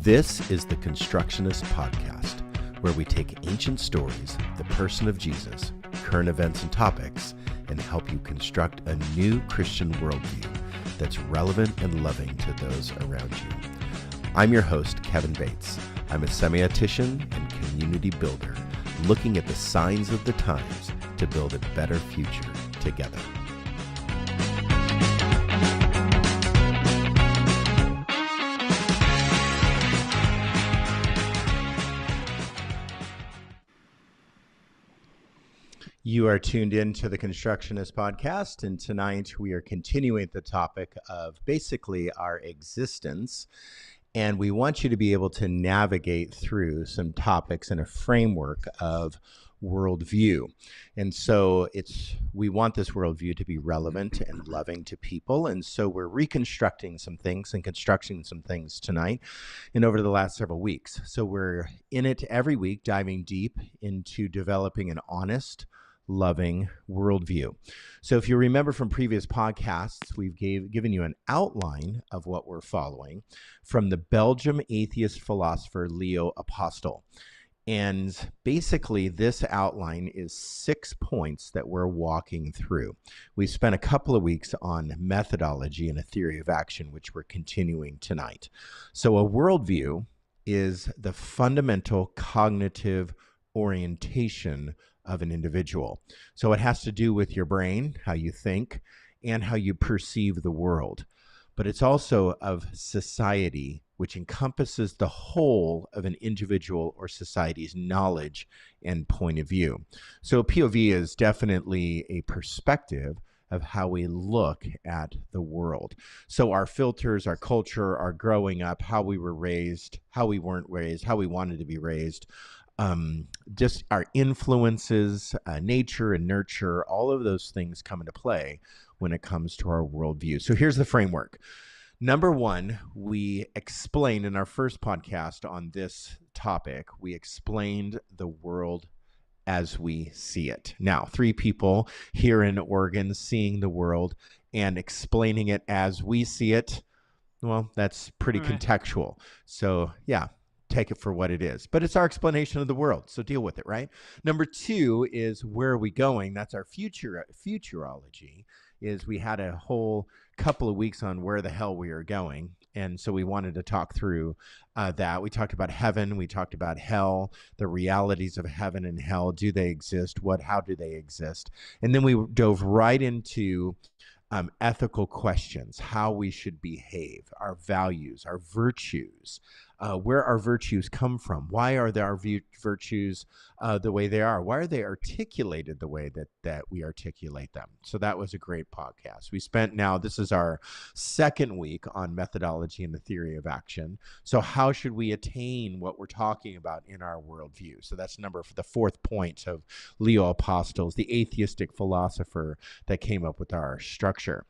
This is the Constructionist Podcast, where we take ancient stories, the person of Jesus, current events and topics, and help you construct a new Christian worldview that's relevant and loving to those around you. I'm your host, Kevin Bates. I'm a semiotician and community builder, looking at the signs of the times to build a better future together. You are tuned in to the Constructionist Podcast, and tonight we are continuing the topic of basically our existence, and we want you to be able to navigate through some topics in a framework of worldview. And so we want this worldview to be relevant and loving to people, and so we're reconstructing some things and constructing some things tonight and over the last several weeks. So we're in it every week, diving deep into developing an honest, loving worldview. So if you remember from previous podcasts, we've given you an outline of what we're following from the Belgian atheist philosopher Leo Apostel. And basically this outline is 6 points that we're walking through. We spent a couple of weeks on methodology and a theory of action, which we're continuing tonight. So a worldview is the fundamental cognitive orientation of an individual. So it has to do with your brain, how you think, and how you perceive the world. But it's also of society, which encompasses the whole of an individual or society's knowledge and point of view. So POV is definitely a perspective of how we look at the world. So our filters, our culture, our growing up, how we were raised, how we weren't raised, how we wanted to be raised, just our influences, nature and nurture, all of those things come into play when it comes to our worldview. So here's the framework. Number one, we explained in our first podcast on this topic, we explained the world as we see it. Now, 3 people here in Oregon seeing the world and explaining it as we see it. Well, that's pretty contextual. So yeah, take it for what it is. But it's our explanation of the world, so deal with it, right? Number 2 is where are we going? That's our futurology, is we had a whole couple of weeks on where the hell we are going. And so we wanted to talk through that. We talked about heaven. We talked about hell, the realities of heaven and hell. Do they exist? How do they exist? And then we dove right into ethical questions, how we should behave, our values, our virtues, where our virtues come from. Why are our virtues the way they are? Why are they articulated the way that we articulate them? So that was a great podcast. This is our second week on methodology and the theory of action. So how should we attain what we're talking about in our worldview? So that's the 4th point of Leo Apostel, the atheistic philosopher that came up with our structure.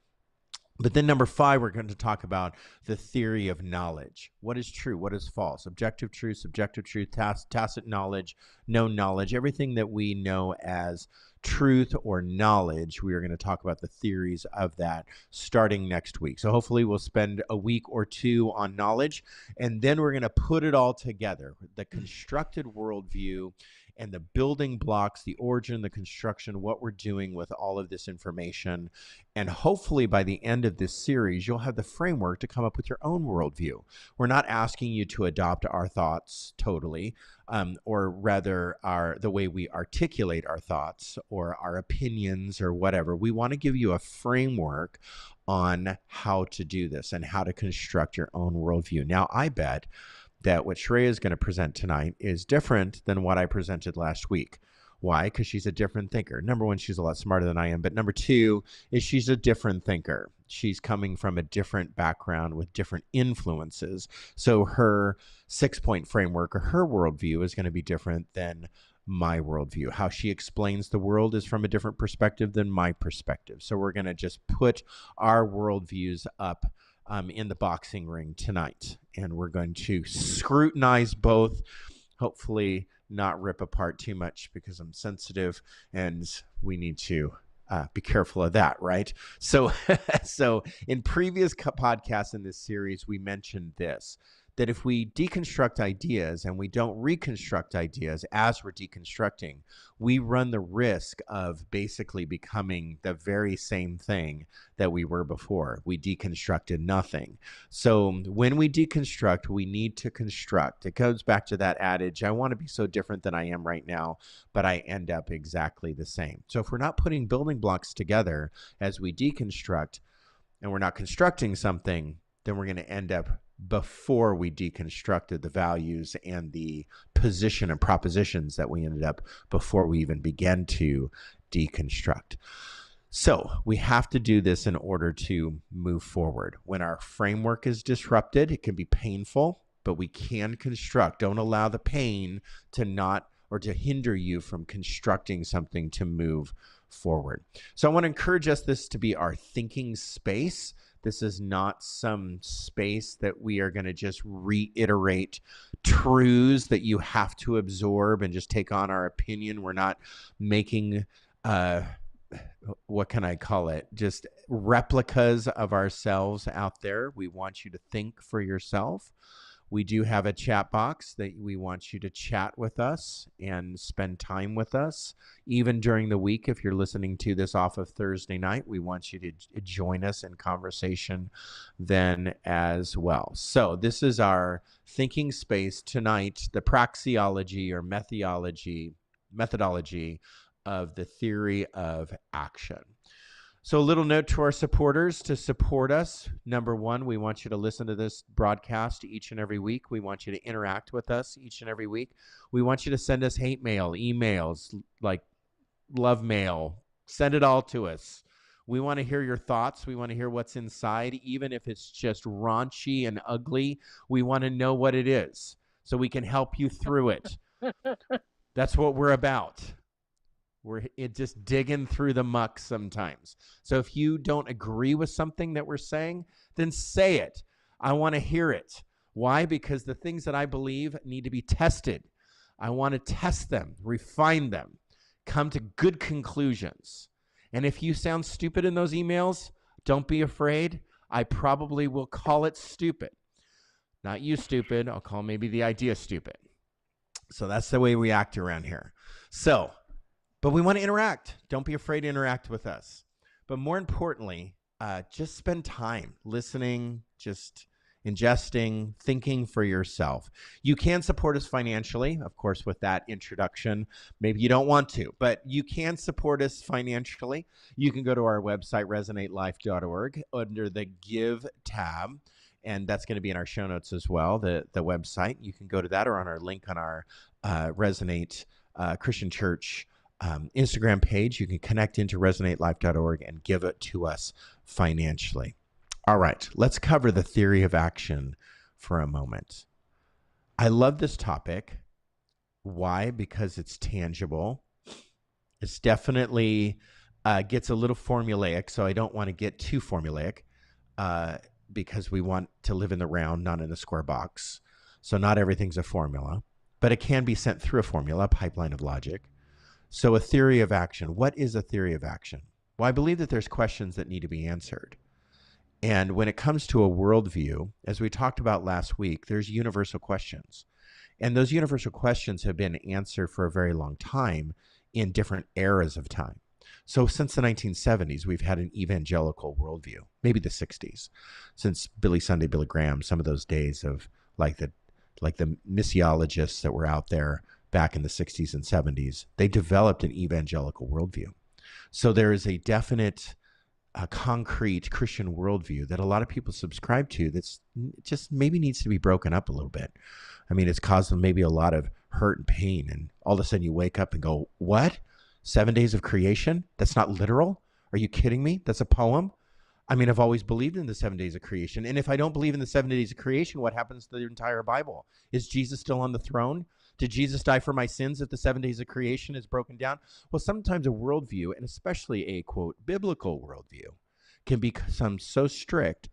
But then number 5, we're going to talk about the theory of knowledge. What is true? What is false? Objective truth, subjective truth, tacit knowledge, known knowledge, everything that we know as truth or knowledge. We are going to talk about the theories of that starting next week. So hopefully we'll spend a week or 2 on knowledge, and then we're going to put it all together, the constructed worldview and the building blocks, the origin, the construction, what we're doing with all of this information. And hopefully by the end of this series, you'll have the framework to come up with your own worldview. We're not asking you to adopt our thoughts totally, or rather the way we articulate our thoughts or our opinions or whatever. We want to give you a framework on how to do this and how to construct your own worldview. Now, I bet that what Shreya is going to present tonight is different than what I presented last week. Why? Because she's a different thinker. Number 1, she's a lot smarter than I am. But number 2 is she's a different thinker. She's coming from a different background with different influences. So her 6-point framework or her worldview is going to be different than my worldview. How she explains the world is from a different perspective than my perspective. So we're going to just put our worldviews up in the boxing ring tonight. And we're going to scrutinize both, hopefully not rip apart too much because I'm sensitive and we need to be careful of that, right? So in previous podcasts in this series, we mentioned this, that if we deconstruct ideas and we don't reconstruct ideas as we're deconstructing, we run the risk of basically becoming the very same thing that we were before. We deconstructed nothing. So when we deconstruct, we need to construct. It goes back to that adage, I want to be so different than I am right now, but I end up exactly the same. So if we're not putting building blocks together as we deconstruct and we're not constructing something, then we're going to end up before we deconstructed the values and the position and propositions that we ended up before we even began to deconstruct. So we have to do this in order to move forward. When our framework is disrupted, it can be painful, but we can construct. Don't allow the pain to not or to hinder you from constructing something to move forward. So I want to encourage us this to be our thinking space. This is not some space that we are going to just reiterate truths that you have to absorb and just take on our opinion. We're not making, what can I call it? Just replicas of ourselves out there. We want you to think for yourself. We do have a chat box that we want you to chat with us and spend time with us. Even during the week, if you're listening to this off of Thursday night, we want you to join us in conversation then as well. So this is our thinking space tonight, the praxeology or methodology of the theory of action. So a little note to our supporters to support us. Number one, we want you to listen to this broadcast each and every week. We want you to interact with us each and every week. We want you to send us hate mail, emails, like love mail. Send it all to us. We want to hear your thoughts. We want to hear what's inside, even if it's just raunchy and ugly. We want to know what it is so we can help you through it. That's what we're about. We're just digging through the muck sometimes. So if you don't agree with something that we're saying, then say it. I want to hear it. Why? Because the things that I believe need to be tested. I want to test them, refine them, come to good conclusions. And if you sound stupid in those emails, don't be afraid. I probably will call it stupid. Not you stupid. I'll call maybe the idea stupid. So that's the way we act around here. But we want to interact. Don't be afraid to interact with us. But more importantly, just spend time listening, just ingesting, thinking for yourself. You can support us financially, of course, with that introduction. Maybe you don't want to, but you can support us financially. You can go to our website, resonatelife.org, under the Give tab. And that's going to be in our show notes as well, the website. You can go to that or on our link on our Resonate Christian Church Instagram page. You can connect into resonatelife.org and give it to us financially. All right, let's cover the theory of action for a moment. I love this topic. Why? Because it's tangible. It's definitely gets a little formulaic, so I don't want to get too formulaic because we want to live in the round, not in the square box. So not everything's a formula, but it can be sent through a formula, a pipeline of logic. So a theory of action. What is a theory of action? Well, I believe that there's questions that need to be answered. And when it comes to a worldview, as we talked about last week, there's universal questions. And those universal questions have been answered for a very long time in different eras of time. So since the 1970s, we've had an evangelical worldview, maybe the 60s, since Billy Sunday, Billy Graham, some of those days of like the missiologists that were out there back in the 60s and 70s, they developed an evangelical worldview. So there is a definite, concrete Christian worldview that a lot of people subscribe to that's just maybe needs to be broken up a little bit. I mean, it's caused them maybe a lot of hurt and pain. And all of a sudden you wake up and go, what? 7 days of creation? That's not literal? Are you kidding me? That's a poem? I mean, I've always believed in the 7 days of creation. And if I don't believe in the 7 days of creation, what happens to the entire Bible? Is Jesus still on the throne? Did Jesus die for my sins if the 7 days of creation is broken down? Well, sometimes a worldview, and especially a, quote, biblical worldview, can become so strict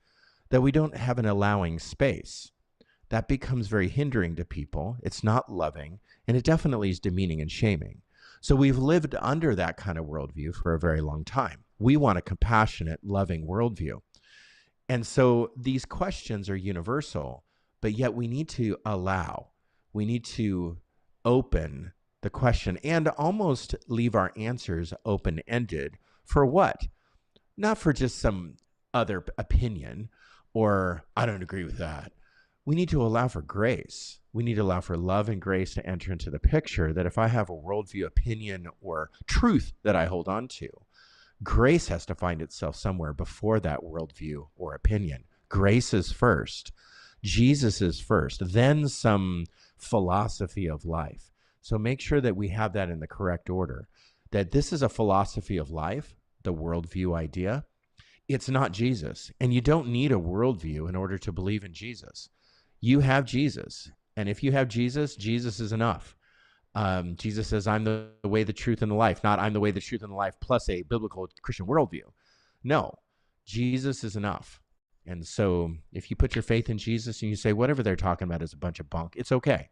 that we don't have an allowing space. That becomes very hindering to people. It's not loving, and it definitely is demeaning and shaming. So we've lived under that kind of worldview for a very long time. We want a compassionate, loving worldview. And so these questions are universal, but yet we need to allow, we need to open the question and almost leave our answers open-ended. For what? Not for just some other opinion or I don't agree with that. We need to allow for grace. We need to allow for love and grace to enter into the picture, that if I have a worldview, opinion, or truth that I hold on to, grace has to find itself somewhere before that worldview or opinion. Grace is first. Jesus is first, then some philosophy of life. So make sure that we have that in the correct order, that this is a philosophy of life, the worldview idea. It's not Jesus. And you don't need a worldview in order to believe in Jesus. You have Jesus. And if you have Jesus, Jesus is enough. Jesus says, I'm the way, the truth, and the life. Not I'm the way, the truth, and the life plus a biblical Christian worldview. No, Jesus is enough. And so if you put your faith in Jesus and you say whatever they're talking about is a bunch of bunk, it's okay.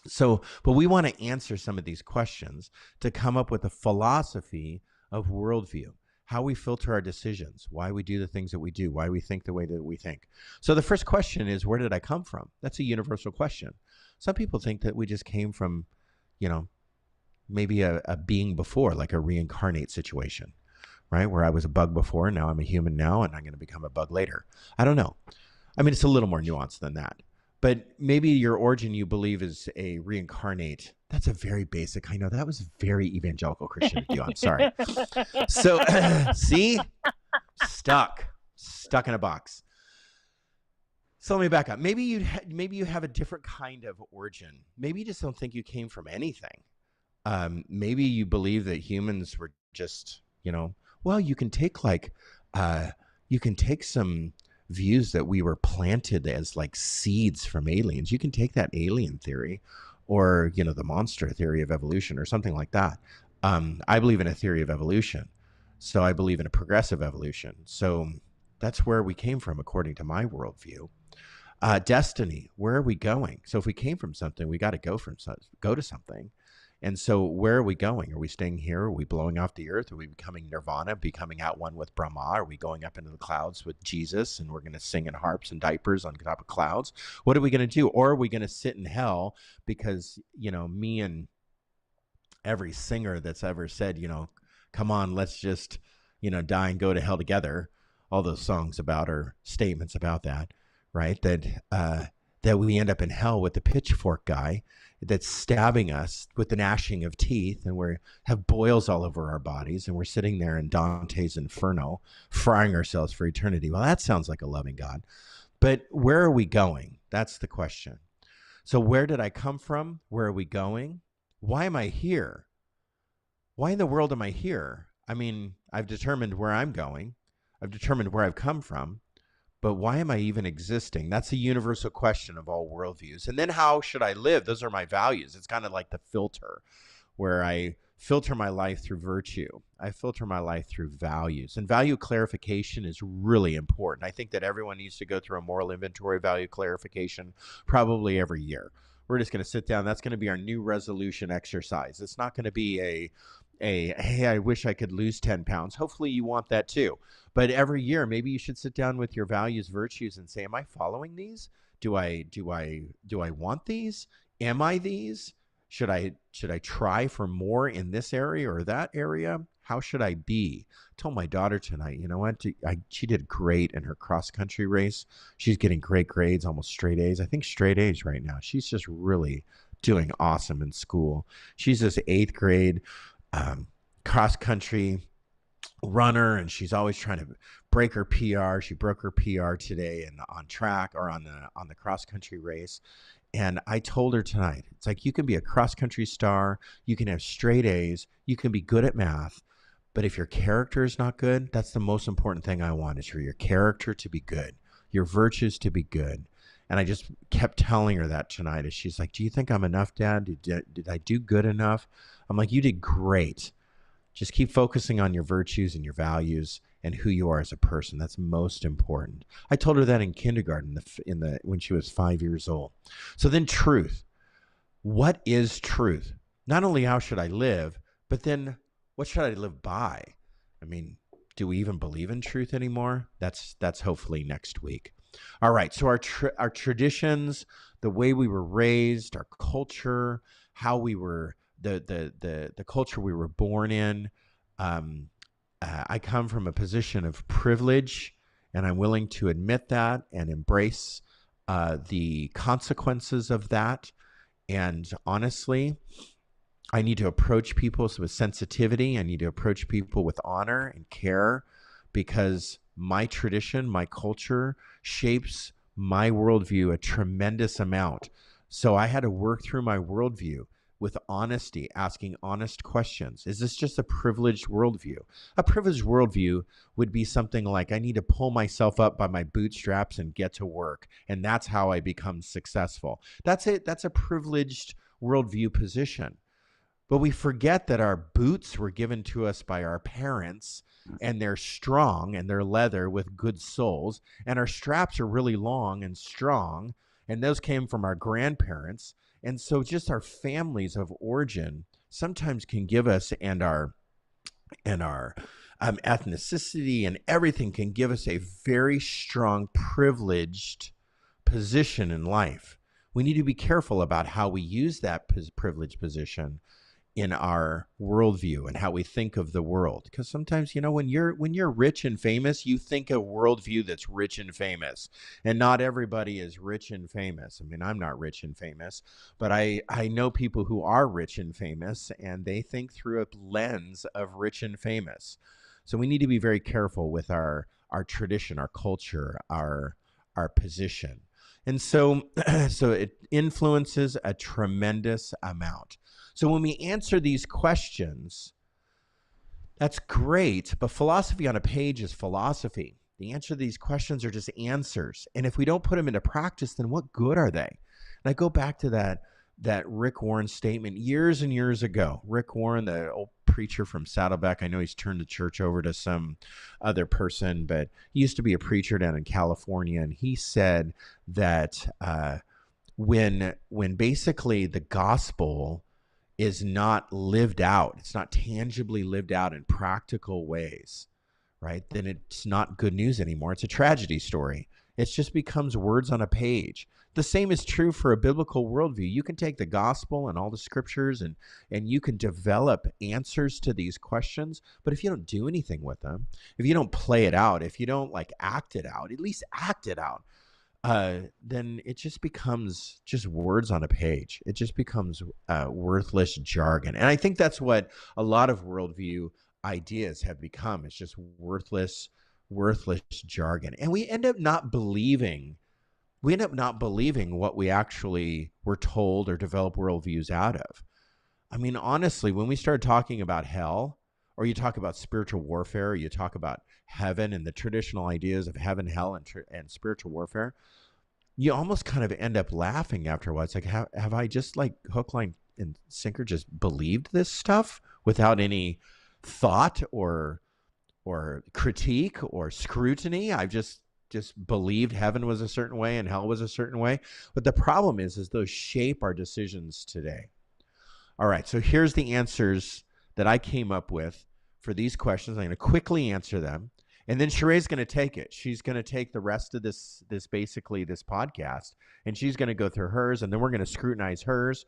So, but we want to answer some of these questions to come up with a philosophy of worldview, how we filter our decisions, why we do the things that we do, why we think the way that we think. So the first question is, where did I come from? That's a universal question. Some people think that we just came from, maybe a being before, like a reincarnate situation, right? Where I was a bug before, and now I'm a human now, and I'm going to become a bug later. I don't know. I mean, it's a little more nuanced than that. But maybe your origin, you believe, is a reincarnate. That's a very basic. I know that was very evangelical Christian of you. I'm sorry. So, see, stuck in a box. So let me back up. Maybe you have a different kind of origin. Maybe you just don't think you came from anything. Maybe you believe that humans were just, well, you can take some views that we were planted as like seeds from aliens. You can take that alien theory or, the monster theory of evolution or something like that. I believe in a theory of evolution. So I believe in a progressive evolution. So that's where we came from, according to my worldview. Destiny, where are we going? So if we came from something, we got to go to something. And so where are we going? Are we staying here? Are we blowing off the earth? Are we becoming nirvana, becoming at one with Brahma? Are we going up into the clouds with Jesus and we're going to sing in harps and diapers on top of clouds? What are we going to do? Or are we going to sit in hell because, me and every singer that's ever said, come on, let's just, die and go to hell together. All those songs about or statements about that, right? That we end up in hell with the pitchfork guy that's stabbing us with the gnashing of teeth, and we have boils all over our bodies, and we're sitting there in Dante's Inferno, frying ourselves for eternity. Well, that sounds like a loving God. But where are we going? That's the question. So where did I come from? Where are we going? Why am I here? Why in the world am I here? I mean, I've determined where I'm going. I've determined where I've come from. But why am I even existing? That's a universal question of all worldviews. And then how should I live? Those are my values. It's kind of like the filter where I filter my life through virtue. I filter my life through values. And value clarification is really important. I think that everyone needs to go through a moral inventory, value clarification, probably every year. We're just going to sit down. That's going to be our new resolution exercise. It's not going to be hey, I wish I could lose 10 pounds. Hopefully you want that too. But every year, maybe you should sit down with your values, virtues, and say, am I following these? Do I want these? Am I these? Should I try for more in this area or that area? How should I be? I told my daughter tonight, you know what? She did great in her cross-country race. She's getting great grades, almost straight A's. I think straight A's right now. She's just really doing awesome in school. She's this 8th grade cross-country runner, and she's always trying to break her PR. She broke her PR today and on track or on the cross-country race. And I told her tonight, it's like, you can be a cross-country star, you can have straight A's, you can be good at math, but if your character is not good, that's the most important thing I want, is for your character to be good, your virtues to be good. And I just kept telling her that tonight as she's like, do you think I'm enough, Dad? Did I do good enough? I'm like, you did great. Just keep focusing on your virtues and your values and who you are as a person. That's most important. I told her that in kindergarten, when she was 5 years old. So then truth. What is truth? Not only how should I live, but then what should I live by? I mean, do we even believe in truth anymore? That's hopefully next week. All right. So our traditions, the way we were raised, our culture, how we were the culture we were born in. Um, I come from a position of privilege, and I'm willing to admit that and embrace the consequences of that. And honestly, I need to approach people with sensitivity. I need to approach people with honor and care because my tradition, my culture shapes my worldview a tremendous amount. So I had to work through my worldview with honesty, asking honest questions. Is this just a privileged worldview? A privileged worldview would be something like I need to pull myself up by my bootstraps and get to work. And that's how I become successful. That's it. That's a privileged worldview position. But we forget that our boots were given to us by our parents and they're strong and they're leather with good soles. And our straps are really long and strong. And those came from our grandparents. And so just our families of origin sometimes can give us and our ethnicity and everything can give us a very strong privileged position in life. We need to be careful about how we use that privileged position in our worldview and how we think of the world. Because sometimes, when you're rich and famous, you think a worldview that's rich and famous. And not everybody is rich and famous. I mean, I'm not rich and famous, but I know people who are rich and famous, and they think through a lens of rich and famous. So we need to be very careful with our tradition, our culture, our position. And so so it influences a tremendous amount. So when we answer these questions, that's great, but philosophy on a page is philosophy. The answer to these questions are just answers. And if we don't put them into practice, then what good are they? And I go back to that Rick Warren statement years and years ago. Rick Warren, the old preacher from Saddleback. I know he's turned the church over to some other person, but he used to be a preacher down in California. And he said that when basically the gospel is not lived out, it's not tangibly lived out in practical ways, right? Then it's not good news anymore. It's a tragedy story. It just becomes words on a page. The same is true for a biblical worldview. You can take the gospel and all the scriptures and you can develop answers to these questions, but if you don't do anything with them, if you don't play it out, if you don't act it out, at least act it out, then it just becomes just words on a page. It just becomes worthless jargon. And I think that's what a lot of worldview ideas have become. It's just worthless jargon. And we end up not believing what we actually were told or develop worldviews out of. I mean, honestly, when we start talking about hell, or you talk about spiritual warfare, or you talk about heaven and the traditional ideas of heaven, hell, and spiritual warfare, you almost kind of end up laughing after a while. It's like, have I just hook, line, and sinker just believed this stuff without any thought or critique or scrutiny? I've just believed heaven was a certain way and hell was a certain way. But the problem is those shape our decisions today. All right, so here's the answers that I came up with for these questions. I'm going to quickly answer them. And then Sheree's going to take it. She's going to take the rest of this podcast, and she's going to go through hers, and then we're going to scrutinize hers.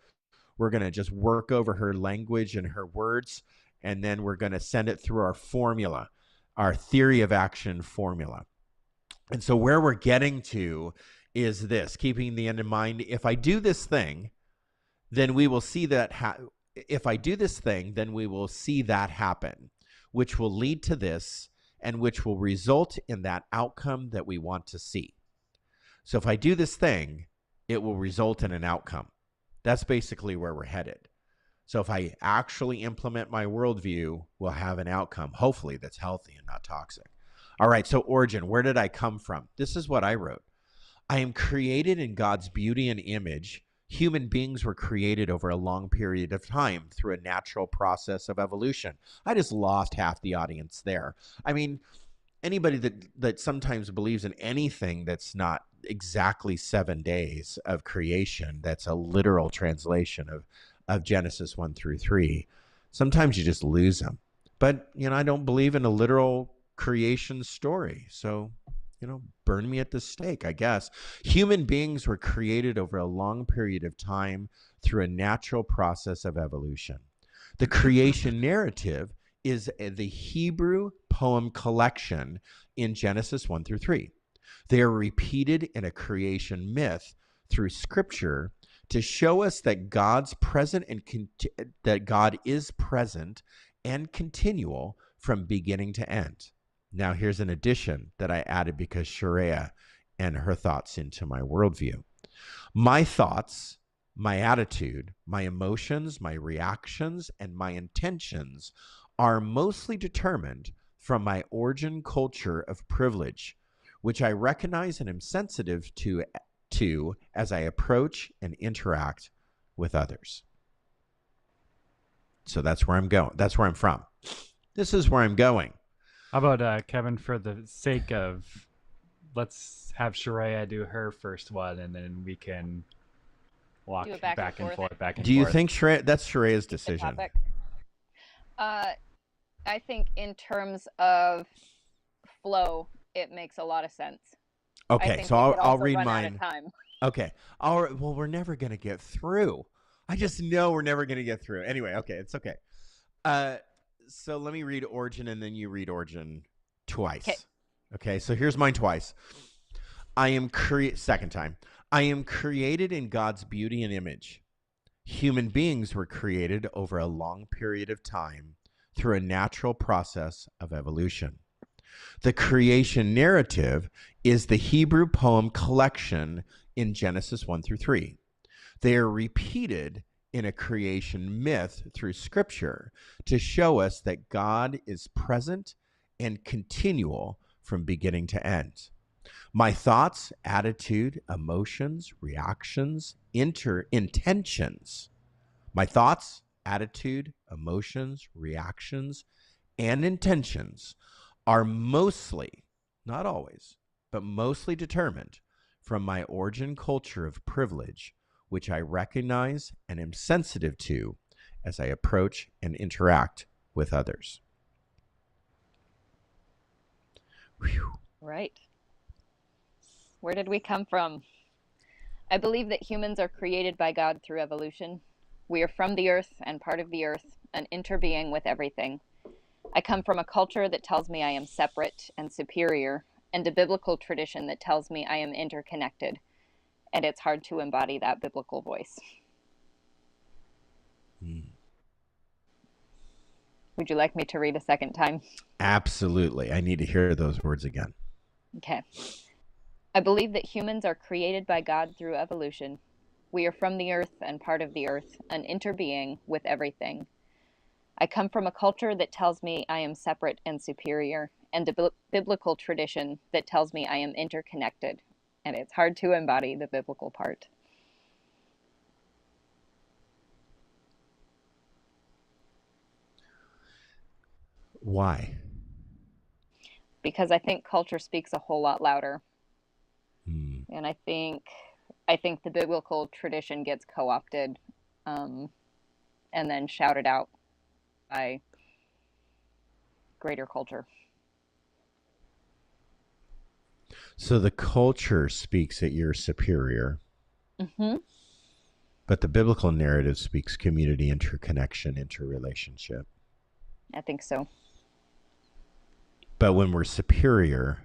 We're going to just work over her language and her words, and then we're going to send it through our formula, our theory of action formula. And so where we're getting to is this, keeping the end in mind. If I do this thing, then we will see that. If I do this thing, then we will see that happen, which will lead to this, and which will result in that outcome that we want to see. So if I do this thing, it will result in an outcome. That's basically where we're headed. So if I actually implement my worldview, we'll have an outcome, hopefully, that's healthy and not toxic. All right, so origin, where did I come from? This is what I wrote. I am created in God's beauty and image. Human beings were created over a long period of time through a natural process of evolution. I just lost half the audience there. I mean, anybody that sometimes believes in anything that's not exactly 7 days of creation, that's a literal translation of Genesis 1-3, sometimes you just lose them. But, I don't believe in a literal creation story. So, burn me at the stake, I guess. Human beings were created over a long period of time through a natural process of evolution. The creation narrative is the Hebrew poem collection in Genesis 1 through 3. They are repeated in a creation myth through scripture to show us that God's present and that God is present and continual from beginning to end. Now, here's an addition that I added because Sharia and her thoughts into my worldview. My thoughts, my attitude, my emotions, my reactions, and my intentions are mostly determined from my origin culture of privilege, which I recognize and am sensitive to as I approach and interact with others. So that's where I'm going. That's where I'm from. This is where I'm going. How about Kevin, for the sake of, let's have Sharia do her first one, and then we can walk back and forth. Do you think that's Sharia's decision? I think in terms of flow, it makes a lot of sense. Okay, so I'll read mine. Okay. Well, we're never going to get through. I just know we're never going to get through. Anyway, okay, it's okay. So let me read origin, and then you read origin twice. Okay, so here's mine twice. Second time. I am created in God's beauty and image. Human beings were created over a long period of time through a natural process of evolution. The creation narrative is the Hebrew poem collection in Genesis 1 through 3. They are repeated in a creation myth through scripture to show us that God is present and continual from beginning to end. My thoughts, attitude, emotions, reactions, intentions. My thoughts, attitude, emotions, reactions, and intentions are mostly, not always, but mostly determined from my origin culture of privilege, which I recognize and am sensitive to as I approach and interact with others. Whew. Right. Where did we come from? I believe that humans are created by God through evolution. We are from the earth and part of the earth, an interbeing with everything. I come from a culture that tells me I am separate and superior, and a biblical tradition that tells me I am interconnected. And it's hard to embody that biblical voice. Would you like me to read a second time? Absolutely. I need to hear those words again. Okay. I believe that humans are created by God through evolution. We are from the earth and part of the earth, an interbeing with everything. I come from a culture that tells me I am separate and superior, and a biblical tradition that tells me I am interconnected. And it's hard to embody the biblical part. Why? Because I think culture speaks a whole lot louder. And I think the biblical tradition gets co-opted and then shouted out by greater culture. So the culture speaks that you're superior, but the biblical narrative speaks community, interconnection, interrelationship. I think so. But when we're superior,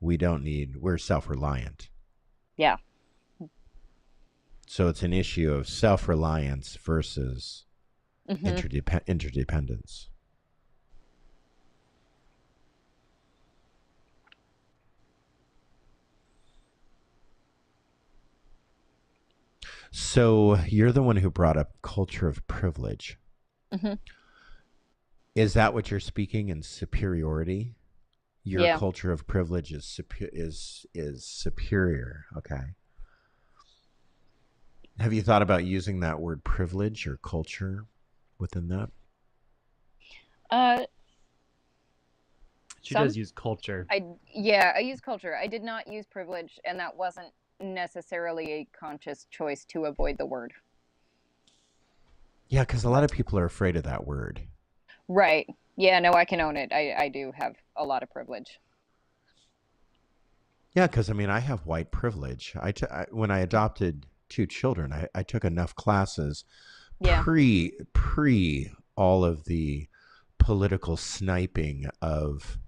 we're self-reliant. Yeah. So it's an issue of self-reliance versus interdependence. So you're the one who brought up culture of privilege. Is that what you're speaking in superiority? Your culture of privilege is superior. Okay. Have you thought about using that word privilege or culture within that? She does use culture. I use culture. I did not use privilege, and that wasn't necessarily a conscious choice to avoid the word. Yeah, because a lot of people are afraid of that word. Right. Yeah, no, I can own it. I do have a lot of privilege. Yeah, because I mean, I have white privilege. When I adopted two children, I took enough classes Yeah. pre all of the political sniping of,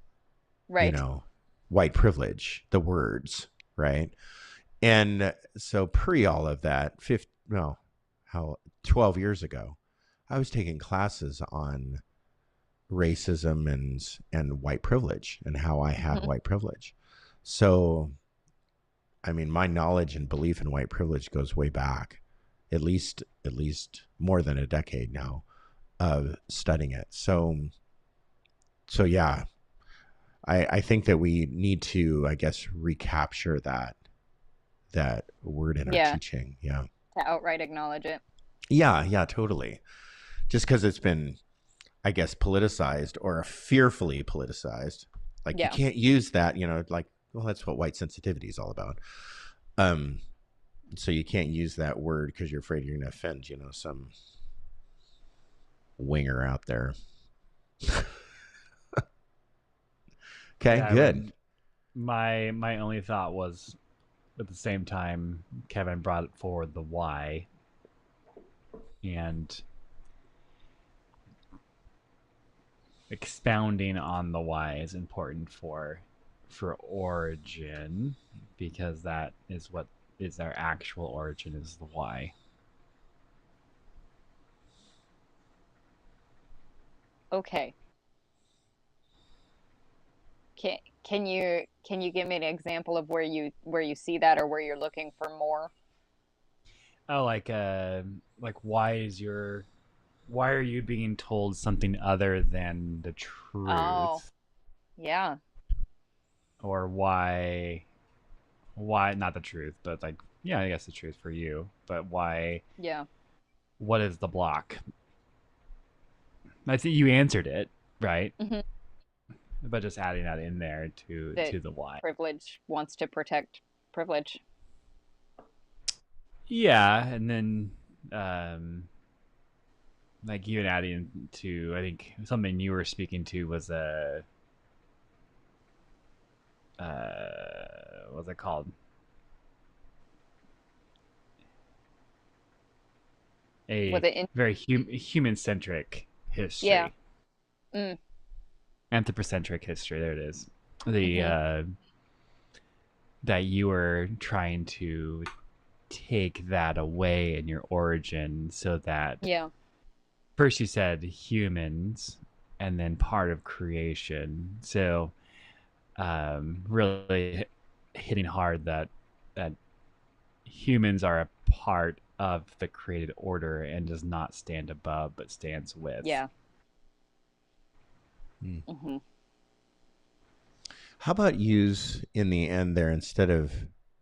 Right. white privilege, the words, right? And so pre all of that, 12 years ago, I was taking classes on racism and white privilege and how I had white privilege. So, I mean, my knowledge and belief in white privilege goes way back, at least more than a decade now of studying it. So yeah, I think that we need to, I guess, recapture that word in our teaching. Yeah. To outright acknowledge it. Yeah, totally. Just because it's been, I guess, politicized or fearfully politicized. Like you can't use that, like, well, that's what white sensitivity is all about. So you can't use that word because you're afraid you're going to offend, some winger out there. Okay, yeah, good. My only thought was, at the same time, Kevin brought forward the why, and expounding on the why is important for origin, because that is what is our actual origin, is the why. Okay. Can you give me an example of where you see that, or where you're looking for more? Oh, like why are you being told something other than the truth? Oh, yeah. Or why not the truth, but like, yeah, I guess the truth for you, but why? Yeah. What is the block? I think you answered it, right? Mm-hmm. But just adding that in there to the why. Privilege wants to protect privilege. Yeah, and then like you and adding to, I think something you were speaking to was what's it called? Very human-centric history. Yeah. Anthropocentric history. There it is. The that you were trying to take that away in your origin, so that first you said humans, and then part of creation. So really hitting hard that humans are a part of the created order and does not stand above but stands with. Yeah. Mm-hmm. How about use in the end there, instead of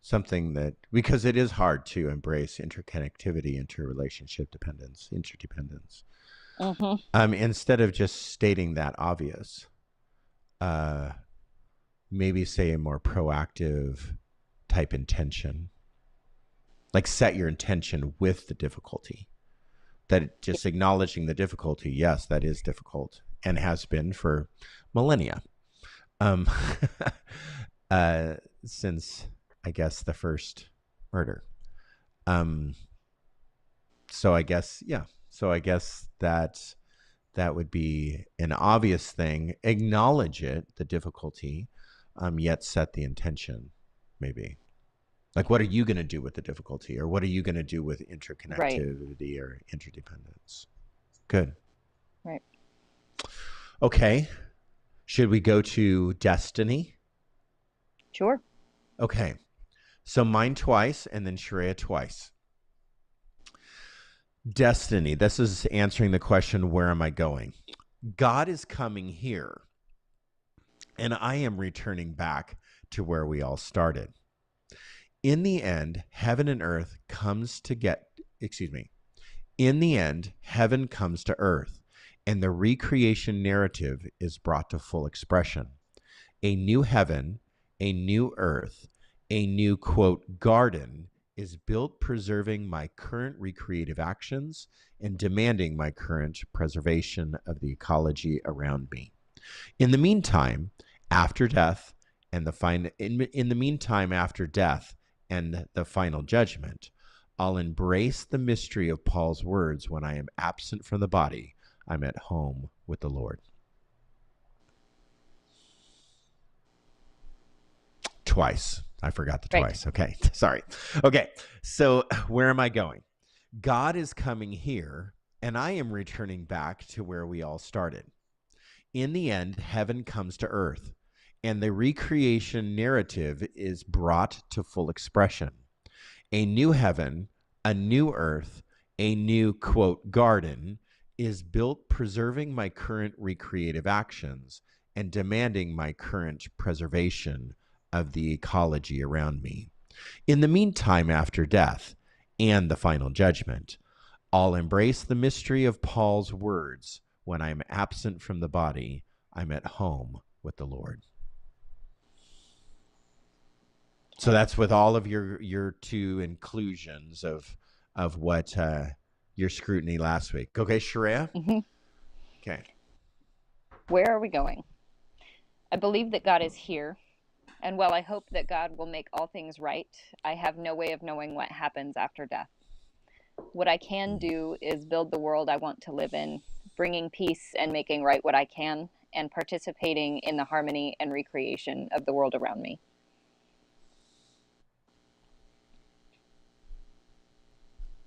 something that, because it is hard to embrace interconnectivity, interrelationship dependence, interdependence. Instead of just stating that obvious, maybe say a more proactive type intention, like set your intention with the difficulty, that just acknowledging the difficulty. Yes, that is difficult and has been for millennia. Since, I guess, the first murder. So I guess that would be an obvious thing. Acknowledge it, the difficulty, yet set the intention, maybe. Like, what are you going to do with the difficulty? Or what are you going to do with interconnectivity or interdependence? Good. Right. Okay. Should we go to destiny? Sure. Okay. So mine twice and then Sharia twice. Destiny. This is answering the question, where am I going? God is coming here, and I am returning back to where we all started. In the end, heaven and earth comes to In the end, heaven comes to earth, and the recreation narrative is brought to full expression. A new heaven, a new earth, a new, quote, garden is built, preserving my current recreative actions and demanding my current preservation of the ecology around me. In the meantime, after death and in the meantime after death and the final judgment, I'll embrace the mystery of Paul's words: when I am absent from the body, I'm at home with the Lord. Twice. I forgot the twice. Okay. Sorry. Okay. So where am I going? God is coming here, and I am returning back to where we all started. In the end, heaven comes to earth, and the recreation narrative is brought to full expression. A new heaven, a new earth, a new, quote, garden is built, preserving my current recreative actions and demanding my current preservation of the ecology around me. In the meantime, after death and the final judgment, I'll embrace the mystery of Paul's words: when I'm absent from the body, I'm at home with the Lord. So that's with all of your two inclusions of what your scrutiny last week. Okay, Sharia? Mm-hmm. Okay. Where are we going? I believe that God is here, and while I hope that God will make all things right, I have no way of knowing what happens after death. What I can do is build the world I want to live in, bringing peace and making right what I can, and participating in the harmony and recreation of the world around me.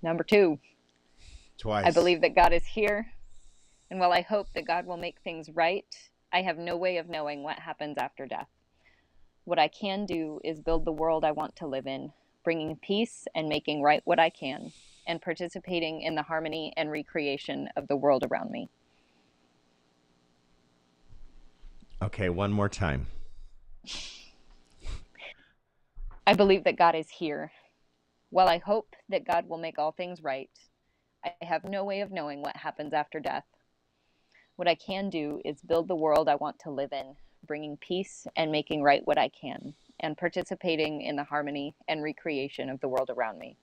Number 2. Twice. I believe that God is here, and while I hope that God will make things right, I have no way of knowing what happens after death. What I can do is build the world I want to live in, bringing peace and making right what I can, and participating in the harmony and recreation of the world around me. Okay, one more time. I believe that God is here. While I hope that God will make all things right, I have no way of knowing what happens after death. What I can do is build the world I want to live in, bringing peace and making right what I can, and participating in the harmony and recreation of the world around me.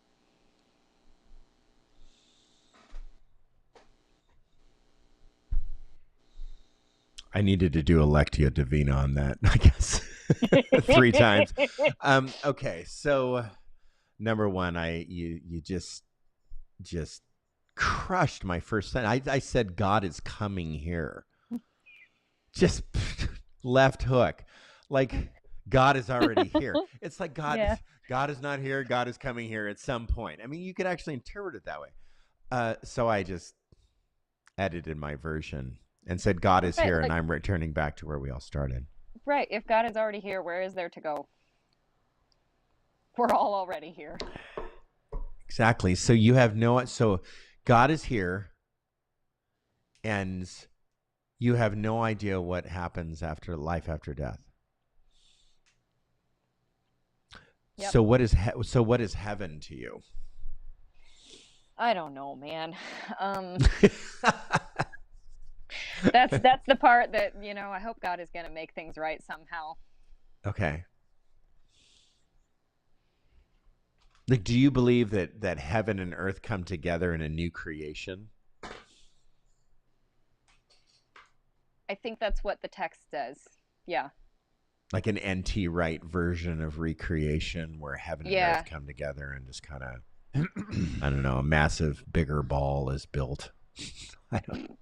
I needed to do a Lectio Divina on that, I guess, 3 times. Okay, so number one, you just crushed my first sentence. I said God is coming here. Just left hook. Like God is already here. It's like God is not here. God is coming here at some point. I mean, you could actually interpret it that way. So I just edited my version and said God is here, and I'm returning back to where we all started. Right. If God is already here, where is there to go? We're all already here. Exactly. So so God is here, and you have no idea what happens after life after death. Yep. So what is heaven to you? I don't know, man. That's the part that, I hope God is going to make things right somehow. Okay. Like, do you believe that heaven and earth come together in a new creation? I think that's what the text says. Yeah. Like an N.T. Wright version of recreation where heaven and earth come together and just kind of, I don't know, a massive, bigger ball is built. I don't.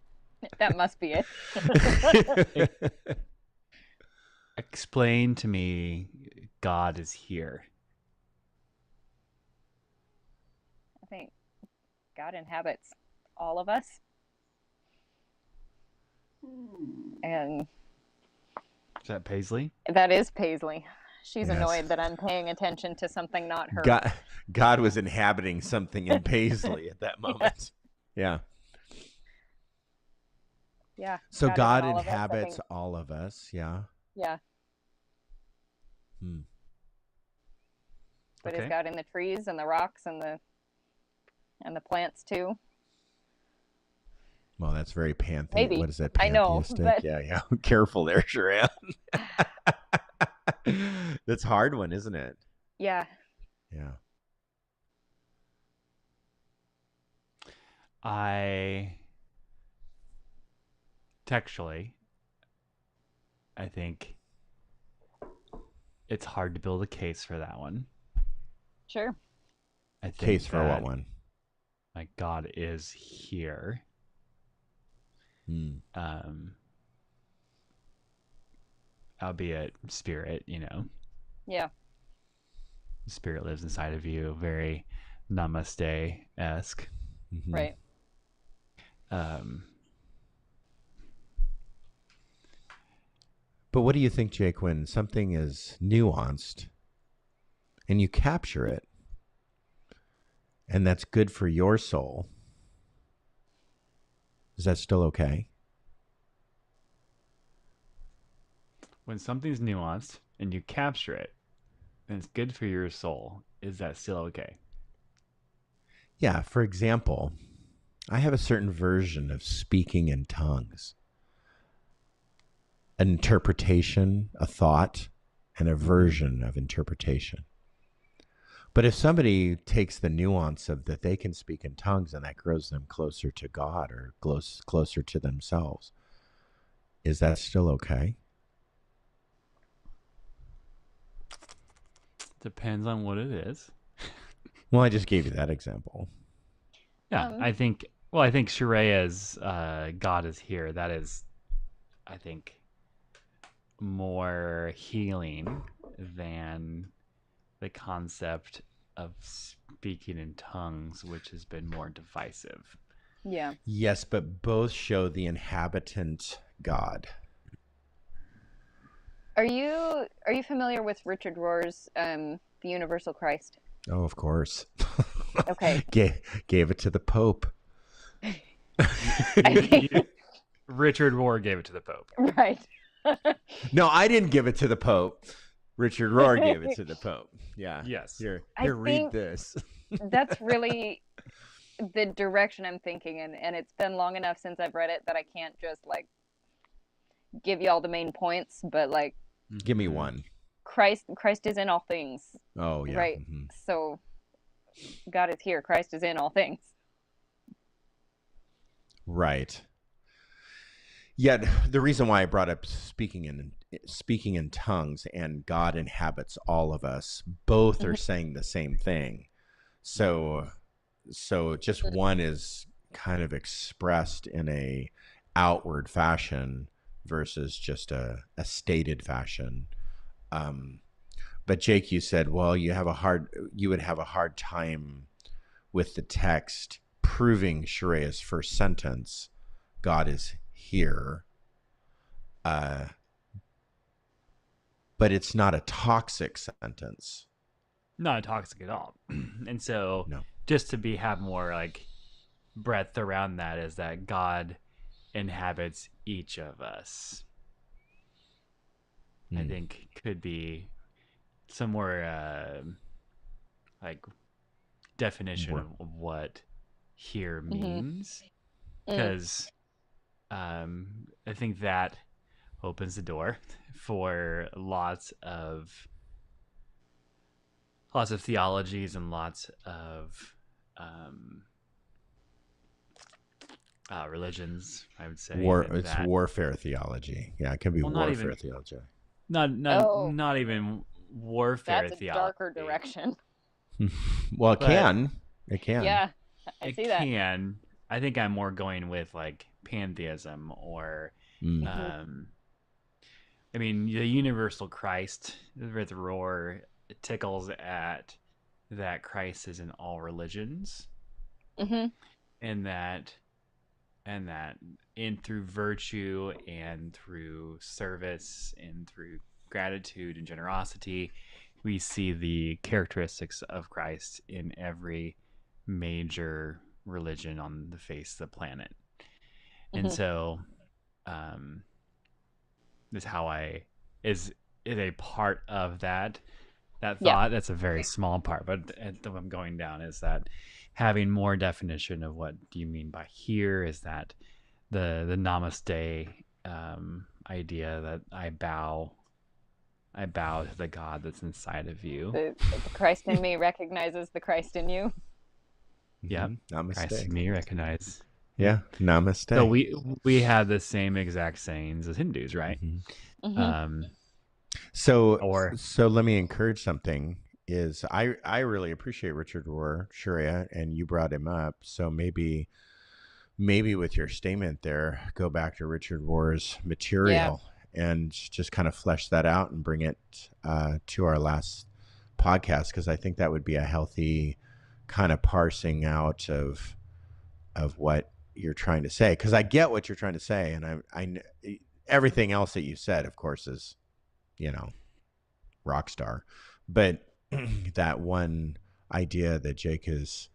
That must be it. Explain to me, God is here. I think God inhabits all of us. And is that Paisley? That is Paisley. She's annoyed that I'm paying attention to something not her. God was inhabiting something in Paisley at that moment. Yeah. Yeah. So God inhabits all of us. Yeah. Yeah. But is God in the trees and the rocks and the plants too? Well, that's very pantheistic. Maybe. What is that? Pantheistic? I know. But... Yeah. Careful there, Sharon. That's a hard one, isn't it? Yeah. Yeah. Textually, I think it's hard to build a case for that one. Sure. I think Case for what one? Like God is here. Albeit spirit, Yeah. Spirit lives inside of you, very namaste-esque. Right. But what do you think, Jake, when something is nuanced and you capture it, and that's good for your soul, is that still okay? When something's nuanced and you capture it and it's good for your soul, is that still okay? Yeah, for example, I have a certain version of speaking in tongues, an interpretation, a thought, and a version of interpretation. But if somebody takes the nuance of that they can speak in tongues and that grows them closer to God or closer to themselves, is that still okay? Depends on what it is. Well, I just gave you that example. Yeah, I think Sharea's God is here. That is, I think, more healing than the concept of speaking in tongues, which has been more divisive. Yeah. Yes, but both show the inhabitant God. Are you familiar with Richard Rohr's The Universal Christ? Oh, of course. Okay. Gave it to the Pope. Richard Rohr gave it to the Pope. Right. No, I didn't give it to the Pope. Richard Rohr gave it to the Pope. Yeah. Yes. Here, I read think this. That's really the direction I'm thinking in, and it's been long enough since I've read it that I can't just like give you all the main points, but like give me one. Christ is in all things. Oh, yeah. Right. Mm-hmm. So God is here. Christ is in all things. Right. Yet the reason why I brought up speaking in tongues and God inhabits all of us, both are saying the same thing. So just one is kind of expressed in a outward fashion versus just a stated fashion. But Jake, you said, well, you would have a hard time with the text proving Sharea's first sentence, God is here. But it's not a toxic sentence. Not toxic at all. And so just to have more like breadth around that is that God inhabits each of us. I think could be some more like definition of what here means, because I think that opens the door for lots of theologies and lots of religions, I would say. It's warfare theology. Yeah, it can be warfare theology. Not even warfare theology. That's a darker direction. Well, it can. Yeah, I see that. I think I'm more going with like pantheism or I mean, the universal Christ with Rohr tickles at that Christ is in all religions, and that in through virtue and through service and through gratitude and generosity, we see the characteristics of Christ in every major religion on the face of the planet. And so is how is a part of that thought. Yeah. That's a very small part, but what I'm going down is that having more definition of what do you mean by here, is that the namaste idea that I bow to the God that's inside of you. The Christ in me recognizes the Christ in you. Yeah, namaste. Christ in me recognize. Yeah, namaste. So we have the same exact sayings as Hindus, right? So, Or so let me encourage something. Is I really appreciate Richard Rohr, Sharia, and you brought him up. So maybe with your statement there, go back to Richard Rohr's material and just kind of flesh that out and bring it to our last podcast, because I think that would be a healthy kind of parsing out of what you're trying to say. Because I get what you're trying to say, and I everything else that you said, of course, is rock star, but that one idea that Jake is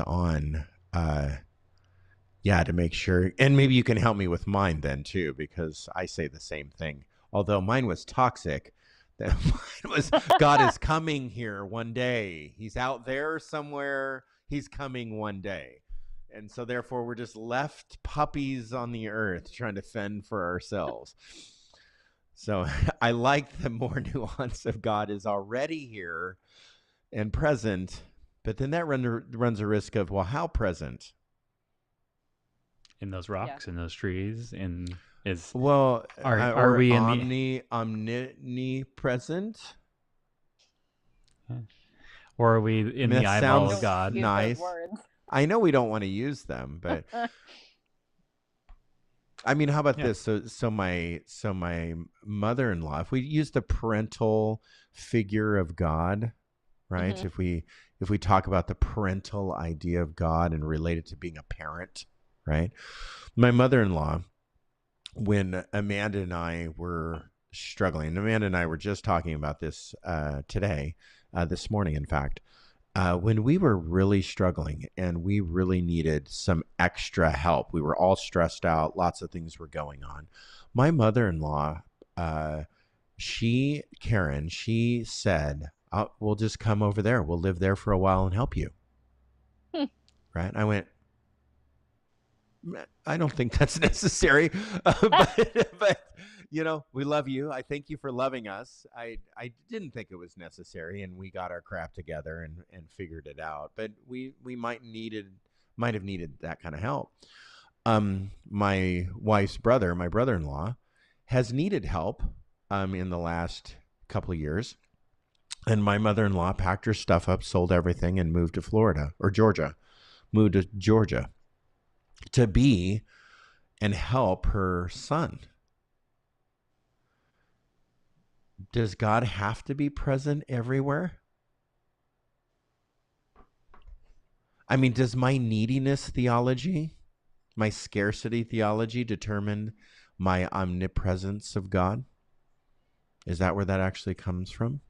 on. To make sure. And maybe you can help me with mine then too, because I say the same thing. Although mine was toxic. That mine was, God is coming here one day. He's out there somewhere. He's coming one day. And so therefore we're just left puppies on the earth trying to fend for ourselves. So I like the more nuance of God is already here and present, but then that runs a risk of, well, how present? In those rocks, in those trees, are we omnipresent? Or are we in the eyeball of God? Nice. I know we don't want to use them, but I mean, how about this? So my mother-in-law, if we use the parental figure of God, right? If we talk about the parental idea of God and relate it to being a parent, right? My mother-in-law, when Amanda and I were struggling, Amanda and I were just talking about this today, this morning, in fact, when we were really struggling and we really needed some extra help, we were all stressed out, lots of things were going on. My mother-in-law, she said, we'll just come over there. We'll live there for a while and help you. Right? I went, I don't think that's necessary, but we love you. I thank you for loving us. I didn't think it was necessary, and we got our crap together and figured it out. But we might have needed that kind of help. My wife's brother, my brother-in-law, has needed help in the last couple of years, and my mother-in-law packed her stuff up, sold everything, and moved to Georgia to be and help her son. Does God have to be present everywhere? I mean, does my neediness theology, my scarcity theology determine my omnipresence of God? Is that where that actually comes from?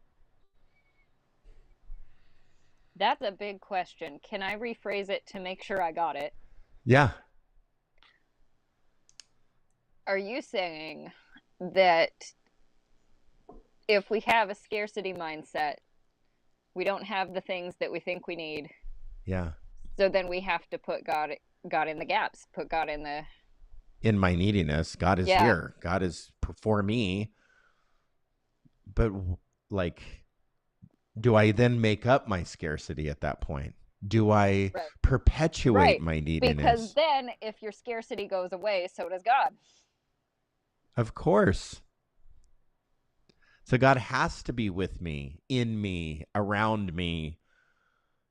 That's a big question. Can I rephrase it to make sure I got it? Yeah. Are you saying that if we have a scarcity mindset, we don't have the things that we think we need? Yeah. So then we have to put God in the gaps, put God in my neediness. God is here. God is for me. But do I then make up my scarcity at that point? Do I perpetuate my neediness? Because then if your scarcity goes away, so does God. Of course. So God has to be with me, in me, around me.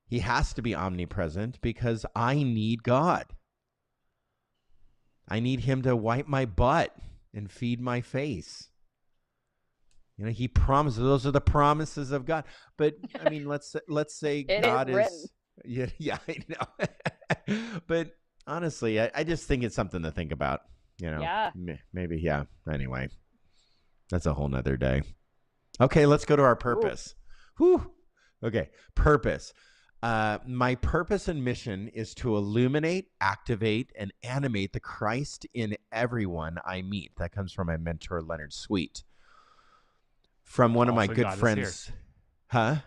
He has to be omnipresent because I need God. I need him to wipe my butt and feed my face. He promises, those are the promises of God. But I mean, let's say God is yeah, I know. But honestly, I just think it's something to think about. Maybe, anyway, that's a whole nother day. Okay, let's go to our purpose. Whew. Okay, purpose. My purpose and mission is to illuminate, activate, and animate the Christ in everyone I meet. That comes from my mentor, Leonard Sweet. From one of my good friends. Huh?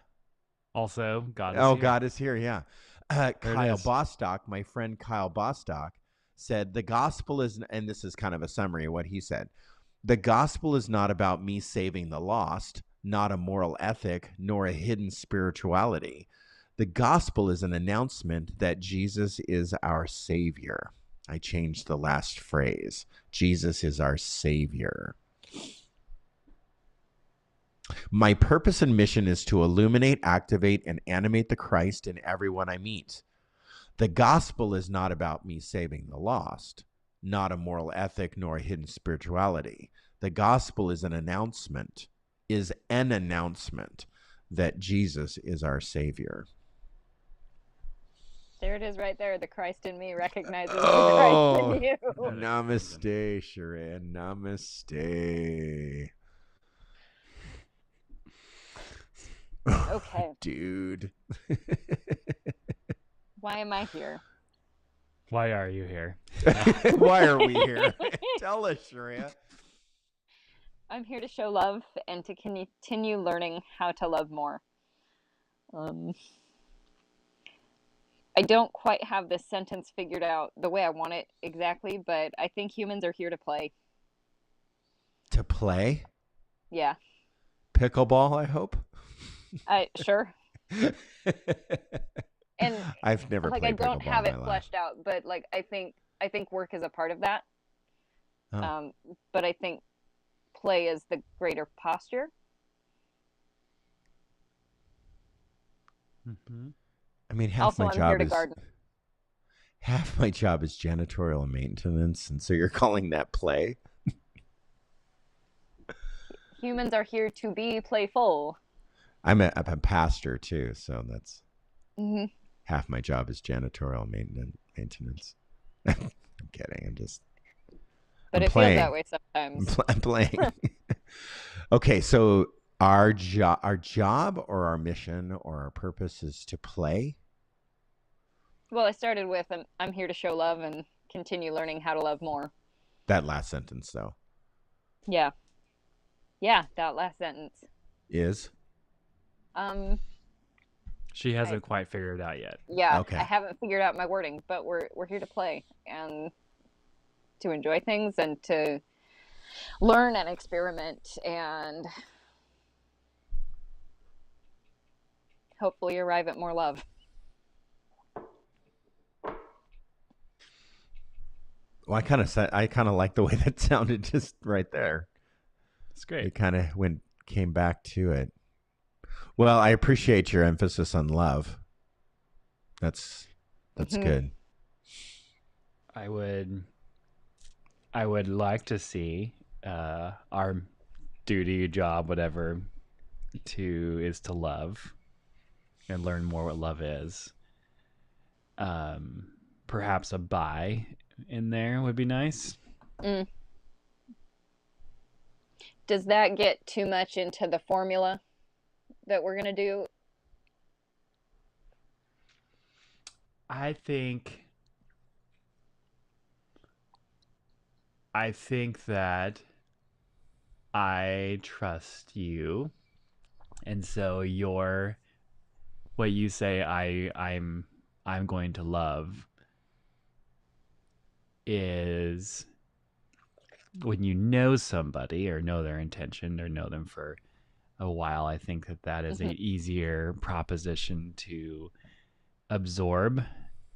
Also, God is here. God is here, yeah. Kyle Bostock, my friend Kyle Bostock, said the gospel is, and this is kind of a summary of what he said, the gospel is not about me saving the lost, not a moral ethic, nor a hidden spirituality. The gospel is an announcement that Jesus is our Savior. I changed the last phrase. Jesus is our Savior. My purpose and mission is to illuminate, activate, and animate the Christ in everyone I meet. The gospel is not about me saving the lost, not a moral ethic nor a hidden spirituality. The gospel is an announcement that Jesus is our Savior. There it is right there. The Christ in me recognizes the Christ in you. Namaste, Sharon. Namaste. Okay. Dude. Why am I here? Why are you here? Why are we here? Tell us, Sharia. I'm here to show love and to continue learning how to love more. I don't quite have this sentence figured out the way I want it exactly, but I think humans are here to play. To play? Yeah. Pickleball, I hope? Sure. And I've never played I don't pickleball have in it my fleshed life. out, but I think work is a part of that. Oh. But I think play is the greater posture. Mm-hmm. I mean, half Also, my I'm job here to is garden. half my job is janitorial maintenance, and so you're calling that play? Humans are here to be playful. I'm a pastor too, so that's half my job is janitorial maintenance. I'm kidding. But I'm it playing. feels that way sometimes. I'm playing. Okay, so our job or our mission or our purpose is to play? Well, I started with I'm here to show love and continue learning how to love more. That last sentence, though. Yeah. Yeah, that last sentence. Is? She hasn't quite figured it out yet. Yeah, okay. I haven't figured out my wording, but we're here to play and to enjoy things and to learn and experiment and hopefully arrive at more love. Well, I kind of like the way that sounded just right there. It's great. It kind of came back to it. Well, I appreciate your emphasis on love. That's good. I would like to see our duty, job, whatever, is to love and learn more what love is. Perhaps a buy in there would be nice. Does that get too much into the formula that we're going to do? I think that I trust you, and so what you say I'm going to love is when you know somebody or know their intention or know them for a while. I think that is an easier proposition to absorb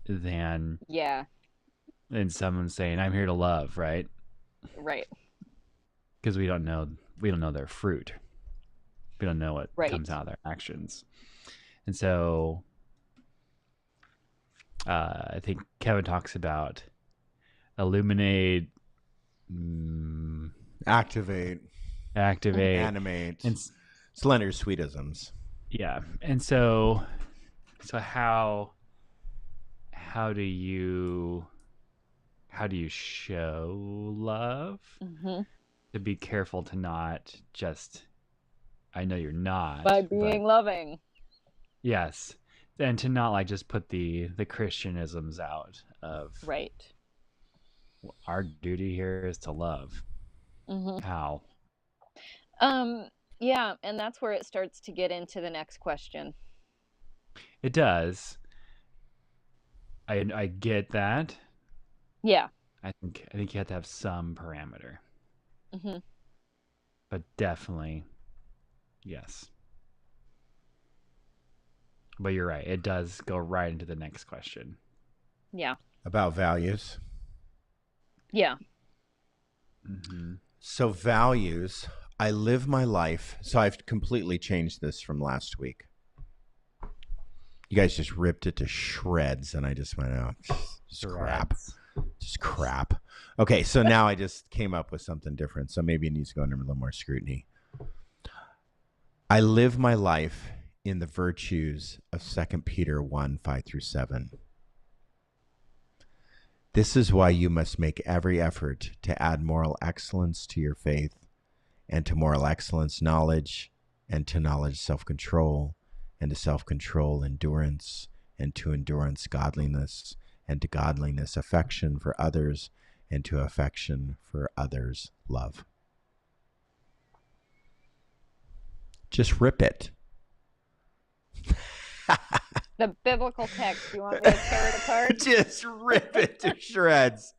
than someone saying I'm here to love, right? Right. Because we don't know their fruit. We don't know what comes out of their actions. And so I think Kevin talks about illuminate, activate, animate, and slender sweetisms. Yeah. And so how do you show love? To be careful to not just, I know you're not, by being loving. Yes. And to not just put the Christianisms out of our duty here is to love. How? Yeah, and that's where it starts to get into the next question. It does. I get that. Yeah. I think you have to have some parameter. But definitely, yes. But you're right. It does go right into the next question. Yeah. About values. Yeah. So values I live my life. So I've completely changed this from last week. You guys just ripped it to shreds, and I just went, oh, just crap. Just crap. Okay, so now I just came up with something different. So maybe it needs to go under a little more scrutiny. I live my life in the virtues of 2 Peter 1, 5 through 7. This is why you must make every effort to add moral excellence to your faith, and to moral excellence knowledge, and to knowledge self-control, and to self-control endurance, and to endurance godliness, and to godliness affection for others, and to affection for others love. Just rip it. The biblical text. You want me to tear it apart? Just rip it to shreds.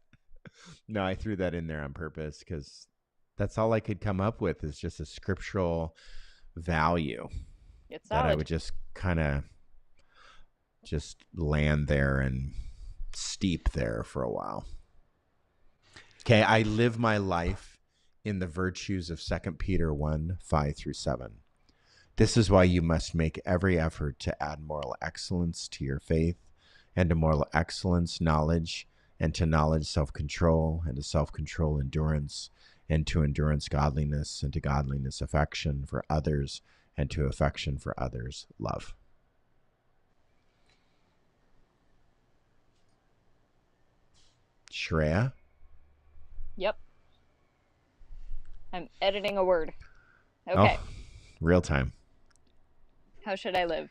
No, I threw that in there on purpose because that's all I could come up with is just a scriptural value. It's solid. That I would just kind of just land there and steep there for a while. Okay, I live my life in the virtues of 2 Peter 1, 5 through 7. This is why you must make every effort to add moral excellence to your faith, and to moral excellence knowledge, and to knowledge self-control, and to self-control endurance, and to endurance godliness, and to godliness affection for others, and to affection for others love. Shreya? Yep. I'm editing a word. Okay. Oh, real time. How should I live?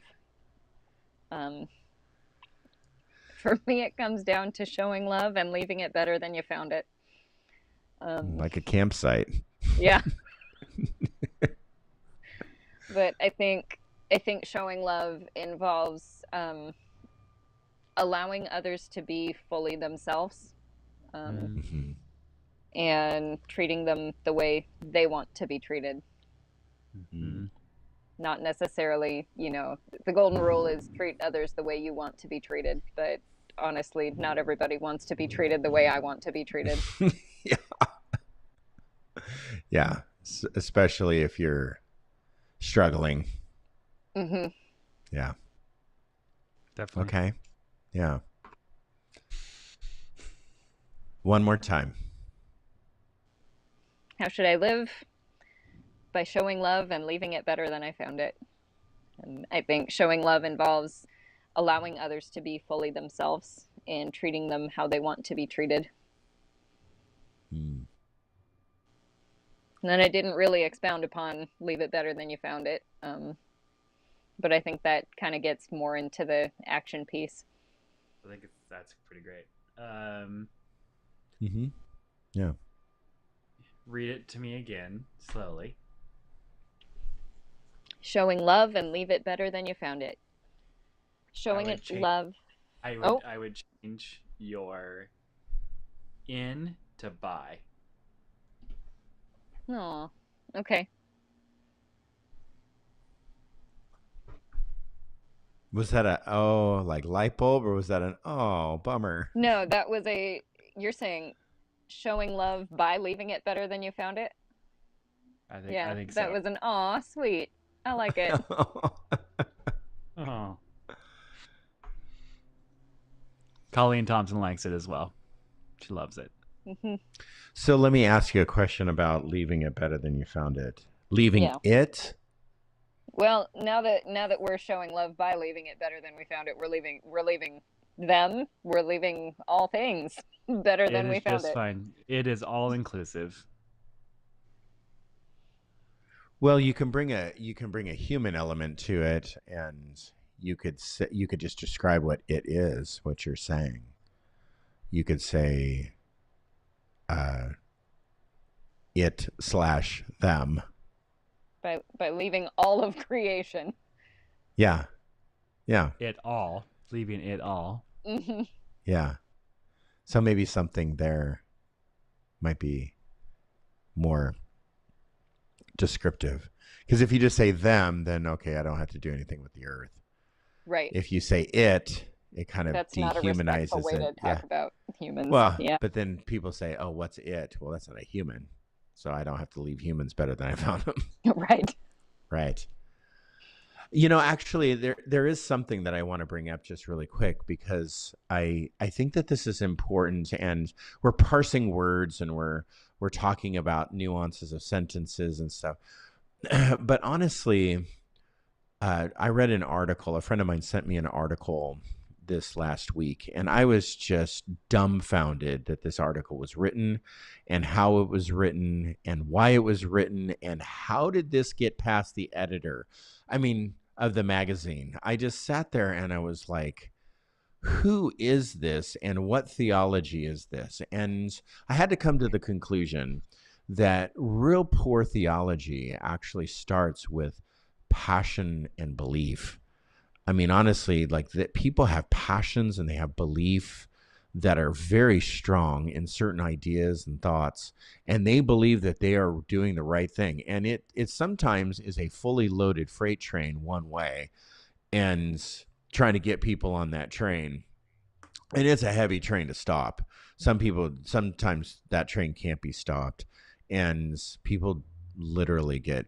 For me, it comes down to showing love and leaving it better than you found it. Like a campsite. Yeah. But I think showing love involves allowing others to be fully themselves, and treating them the way they want to be treated. Mm-hmm. Not necessarily, the golden rule is treat others the way you want to be treated, but honestly, not everybody wants to be treated the way I want to be treated. Yeah, especially if you're struggling. Mm-hmm. Yeah. Definitely. Okay. Yeah. One more time. How should I live? By showing love and leaving it better than I found it. And I think showing love involves allowing others to be fully themselves and treating them how they want to be treated. And then I didn't really expound upon leave it better than you found it. But I think that kind of gets more into the action piece. I think that's pretty great. Yeah. Read it to me again, slowly. Showing love and leave it better than you found it. Showing it love. I would change your in to by. Oh, okay. Was that like light bulb, or was that an bummer? No, that was you're saying showing love by leaving it better than you found it? I think that was an sweet. I like it. Oh. Colleen Thompson likes it as well. She loves it. Mm-hmm. So let me ask you a question about leaving it better than you found it. Leaving it? Well, now that we're showing love by leaving it better than we found it, we're leaving them. We're leaving all things better than we found it. It is just fine. It is all inclusive. Well, you can bring a human element to it, and you could just describe what it is, what you're saying. You could say it/them. By leaving all of creation. Yeah. It all. Leaving it all. Mm-hmm. Yeah. So maybe something there might be more descriptive. Because if you just say them, then okay, I don't have to do anything with the earth. Right. If you say it kind of that's dehumanizes not a respectful way to talk about humans. Well, but then people say, oh, what's it? Well, that's not a human. so I don't have to leave humans better than I found them. Right. Right. Actually, there is something that I want to bring up just really quick, because I think that this is important, and we're parsing words and we're talking about nuances of sentences and stuff. But honestly, I read an article. A friend of mine sent me an article this last week, and I was just dumbfounded that this article was written, and how it was written, and why it was written, and how did this get past the editor, of the magazine. I just sat there and I was like, who is this, and what theology is this? And I had to come to the conclusion that real poor theology actually starts with passion and belief. Honestly, like, that people have passions and they have belief that are very strong in certain ideas and thoughts, and they believe that they are doing the right thing. And it sometimes is a fully loaded freight train one way, and trying to get people on that train. And it's a heavy train to stop. Sometimes that train can't be stopped, and people literally get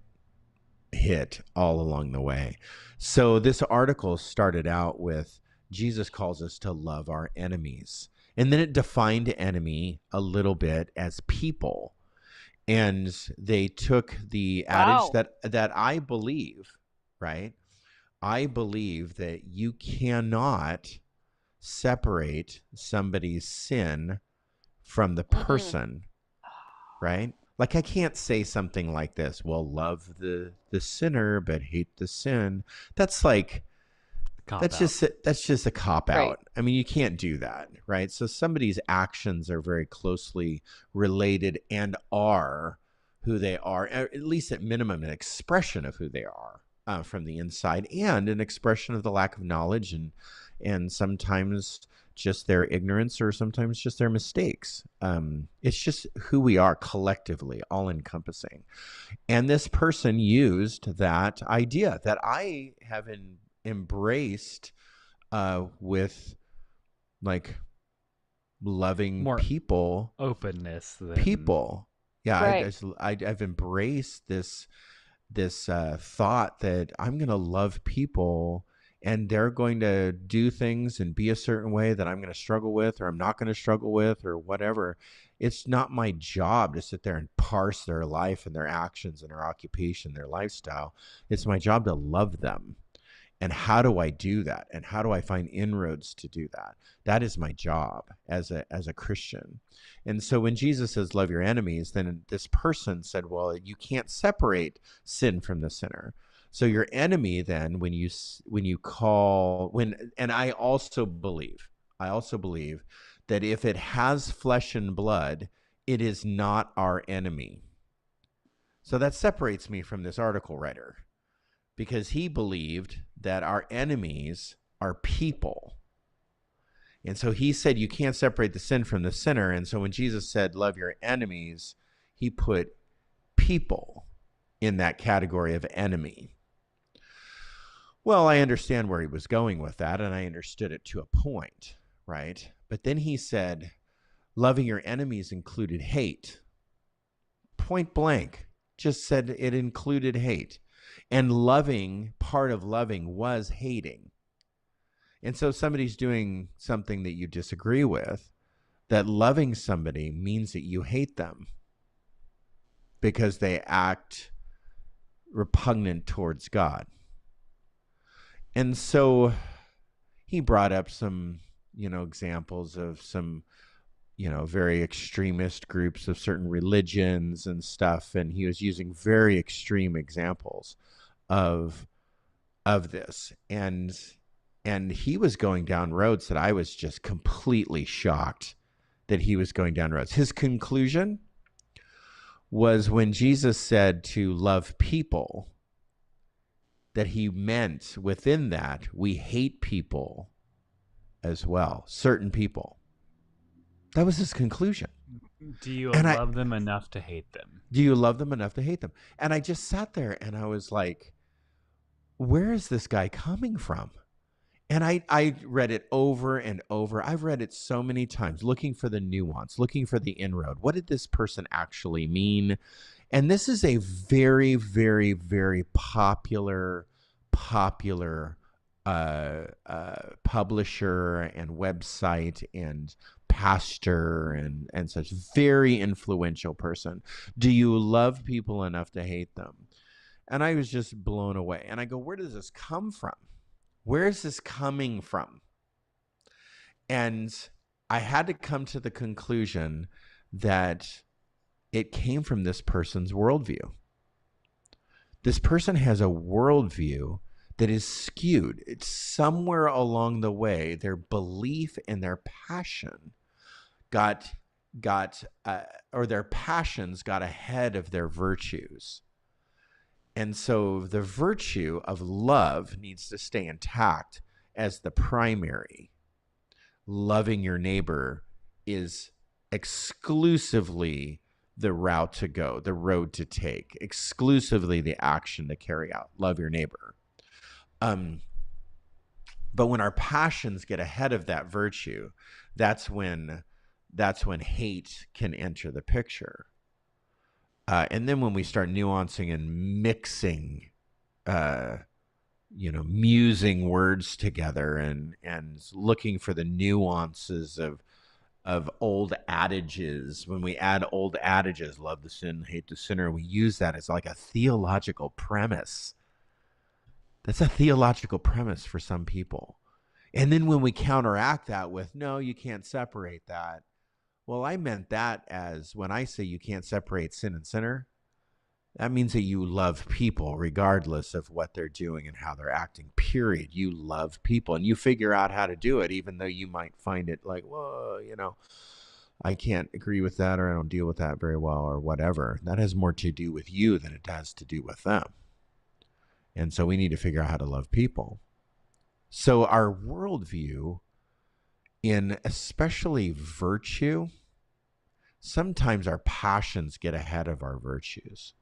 hit all along the way. So this article started out with, Jesus calls us to love our enemies. And then it defined enemy a little bit as people. And they took the adage that I believe, right? I believe that you cannot separate somebody's sin from the person, right? Like, I can't say something like this, well, love the sinner, but hate the sin. That's like, that's just a cop out. Right. You can't do that, right? So somebody's actions are very closely related and are who they are, at least at minimum, an expression of who they are from the inside, and an expression of the lack of knowledge, and sometimes just their ignorance, or sometimes just their mistakes. It's just who we are collectively, all encompassing. And this person used that idea that I have embraced with, like, loving more people, openness than... people. Yeah, right. I've embraced this thought that I'm going to love people, and they're going to do things and be a certain way that I'm going to struggle with, or I'm not going to struggle with, or whatever. It's not my job to sit there and parse their life and their actions and their occupation, their lifestyle. It's my job to love them. And how do I do that? And how do I find inroads to do that? That is my job as a Christian. And so when Jesus says, love your enemies, then this person said, well, you can't separate sin from the sinner. So your enemy then, and I also believe that if it has flesh and blood, it is not our enemy. So that separates me from this article writer, because he believed that our enemies are people. And so he said you can't separate the sin from the sinner. And so when Jesus said, love your enemies, he put people in that category of enemy. Well, I understand where he was going with that, and I understood it to a point, right? But then he said, loving your enemies included hate. Point blank, just said it included hate. And loving, part of loving was hating. And so if somebody's doing something that you disagree with, that loving somebody means that you hate them because they act repugnant towards God. And so he brought up some, examples of some, very extremist groups of certain religions and stuff. And he was using very extreme examples of this. And he was going down roads that I was just completely shocked that he was going down roads. His conclusion was, when Jesus said to love people, that he meant within that we hate people as well, certain people. That was his conclusion. Do you love them enough to hate them? Do you love them enough to hate them? And I just sat there and I was like, where is this guy coming from? And I read it over and over. I've read it so many times, looking for the nuance, looking for the inroad. What did this person actually mean? And this is a very, very, very popular publisher and website and pastor and such. Very influential person. Do you love people enough to hate them? And I was just blown away. And I go, where does this come from? Where is this coming from? And I had to come to the conclusion that it came from this person's worldview. This person has a worldview that is skewed. It's somewhere along the way, their belief and their passion or their passions got ahead of their virtues. And so the virtue of love needs to stay intact as the primary. Loving your neighbor is exclusively the route to go, the road to take, exclusively the action to carry out. Love your neighbor. But when our passions get ahead of that virtue, that's when hate can enter the picture. And then when we start nuancing and mixing, musing words together and looking for the nuances of old adages, when we add old adages, love the sin, hate the sinner, we use that as like a theological premise. That's a theological premise for some people. And then when we counteract that with, no, you can't separate that. Well, I meant that as when I say you can't separate sin and sinner, that means that you love people regardless of what they're doing and how they're acting, period. You love people and you figure out how to do it, even though you might find it like, whoa, I can't agree with that, or I don't deal with that very well, or whatever. That has more to do with you than it has to do with them. And so we need to figure out how to love people. So our worldview, in especially virtue, sometimes our passions get ahead of our virtues.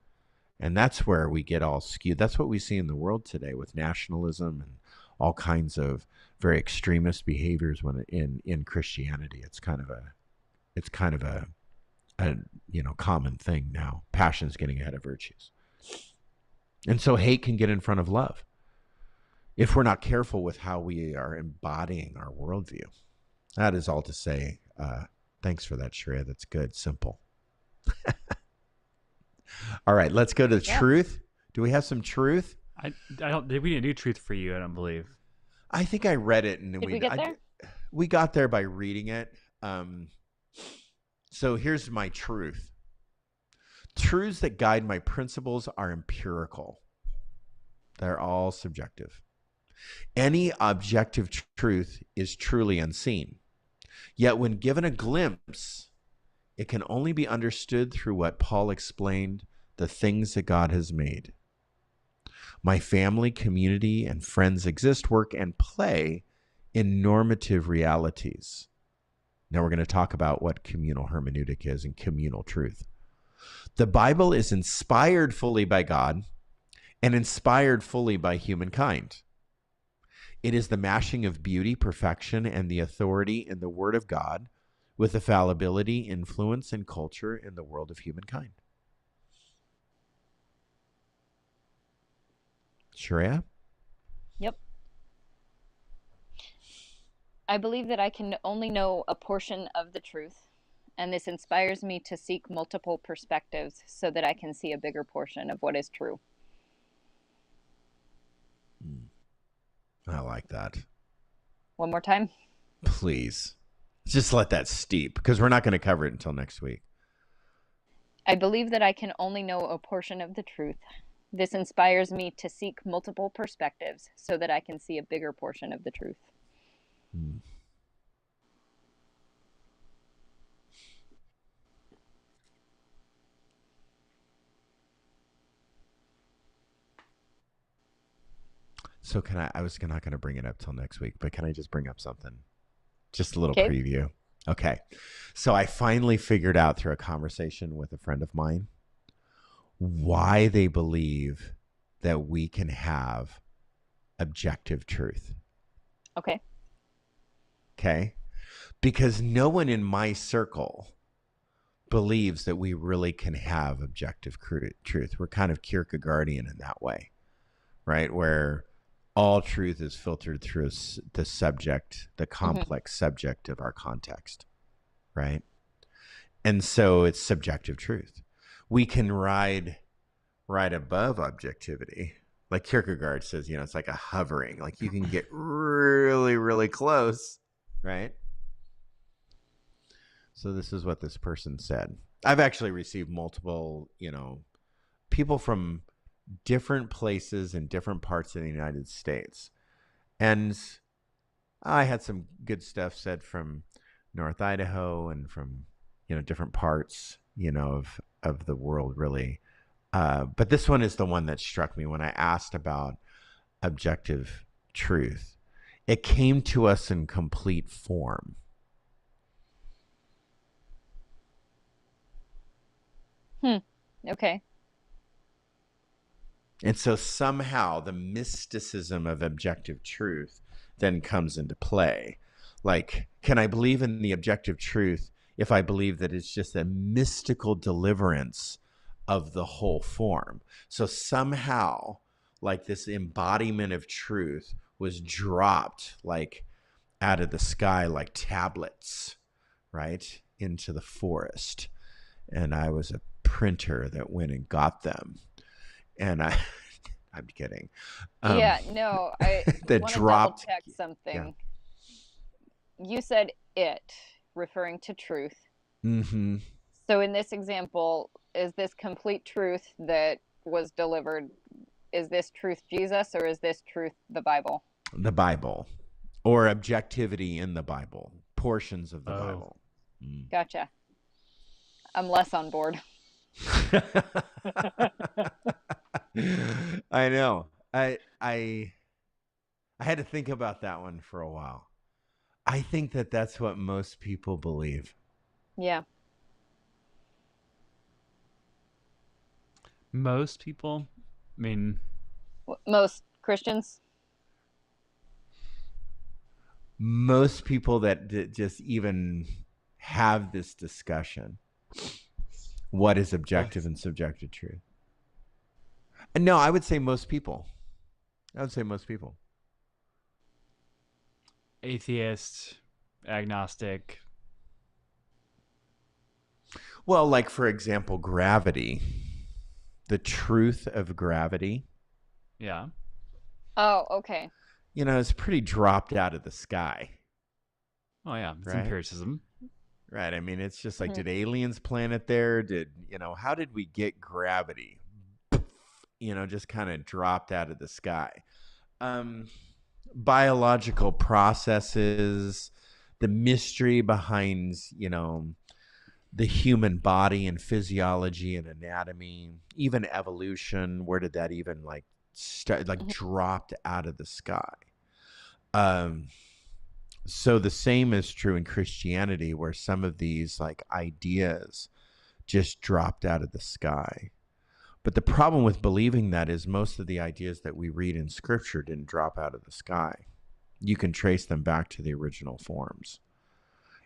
And that's where we get all skewed. That's what we see in the world today with nationalism and all kinds of very extremist behaviors when in Christianity. It's kind of a common thing now. Passions getting ahead of virtues. And so hate can get in front of love if we're not careful with how we are embodying our worldview. That is all to say. Thanks for that, Shreya. That's good. Simple. All right, let's go to truth. Do we have some truth? I don't. We didn't do truth for you. I don't believe. I think I read it, and we get there. We got there by reading it. So here's my truth. Truths that guide my principles are empirical. They're all subjective. Any objective truth is truly unseen. Yet when given a glimpse, it can only be understood through what Paul explained, the things that God has made. My family, community, and friends exist, work, and play in normative realities. Now we're going to talk about what communal hermeneutic is and communal truth. The Bible is inspired fully by God and inspired fully by humankind. It is the mashing of beauty, perfection, and the authority in the Word of God with the fallibility, influence, and culture in the world of humankind. Shreya? Yep. I believe that I can only know a portion of the truth, and this inspires me to seek multiple perspectives so that I can see a bigger portion of what is true. I like that. One more time? Please. Just let that steep, because we're not going to cover it until next week. I believe that I can only know a portion of the truth. This inspires me to seek multiple perspectives so that I can see a bigger portion of the truth. So I was not going to bring it up till next week, but can I just bring up something? Just a little preview. Okay. So I finally figured out through a conversation with a friend of mine why they believe that we can have objective truth. Okay. Okay. Because no one in my circle believes that we really can have objective truth. We're kind of Kierkegaardian in that way, right? Where all truth is filtered through the subject, the complex subject of our context, right? And so it's subjective truth. We can ride above objectivity. Like Kierkegaard says, it's like a hovering. Like you can get really, really close, right? So this is what this person said. I've actually received multiple, people from different places in different parts of the United States. And I had some good stuff said from North Idaho and from, different parts, of the world, really. But this one is the one that struck me when I asked about objective truth. It came to us in complete form. Okay. And so somehow the mysticism of objective truth then comes into play. Like, can I believe in the objective truth if I believe that it's just a mystical deliverance of the whole form? So somehow, like, this embodiment of truth was dropped, like, out of the sky, like tablets, right, into the forest. And I was a printer that went and got them. And I'm kidding. I want to double check something. Yeah. You said it, referring to truth. Mm-hmm. So in this example, is this complete truth that was delivered? Is this truth Jesus, or is this truth the Bible? The Bible, or objectivity in the Bible, portions of the Bible. Gotcha. I'm less on board. I know. I had to think about that one for a while. I think that that's what most people believe. Yeah. Most people? I mean... Most Christians? Most people that just even have this discussion. What is objective and subjective truth? No, I would say most people. Atheist, agnostic. Well, like, for example, gravity. The truth of gravity. Yeah. Oh, okay. It's pretty dropped out of the sky. Oh, yeah. It's right? Empiricism. Right. I mean, it's just like, did aliens plant it there? How did we get gravity? Just kind of dropped out of the sky. Biological processes, the mystery behind, the human body and physiology and anatomy, even evolution. Where did that even start? Dropped out of the sky. So the same is true in Christianity, where some of these ideas just dropped out of the sky. But the problem with believing that is most of the ideas that we read in Scripture didn't drop out of the sky. You can trace them back to the original forms.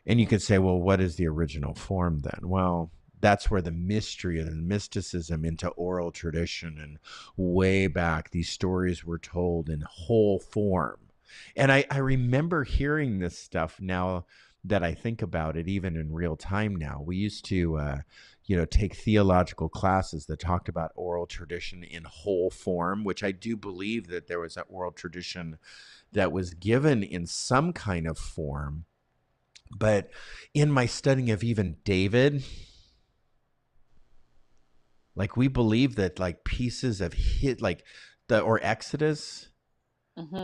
And you could say, well, what is the original form then? Well, that's where the mystery and the mysticism into oral tradition and way back, these stories were told in whole form. And I remember hearing this stuff now that I think about it, even in real time now. We used to, take theological classes that talked about oral tradition in whole form, which I do believe that there was an oral tradition that was given in some kind of form. But in my studying of even David, we believe that pieces of or Exodus,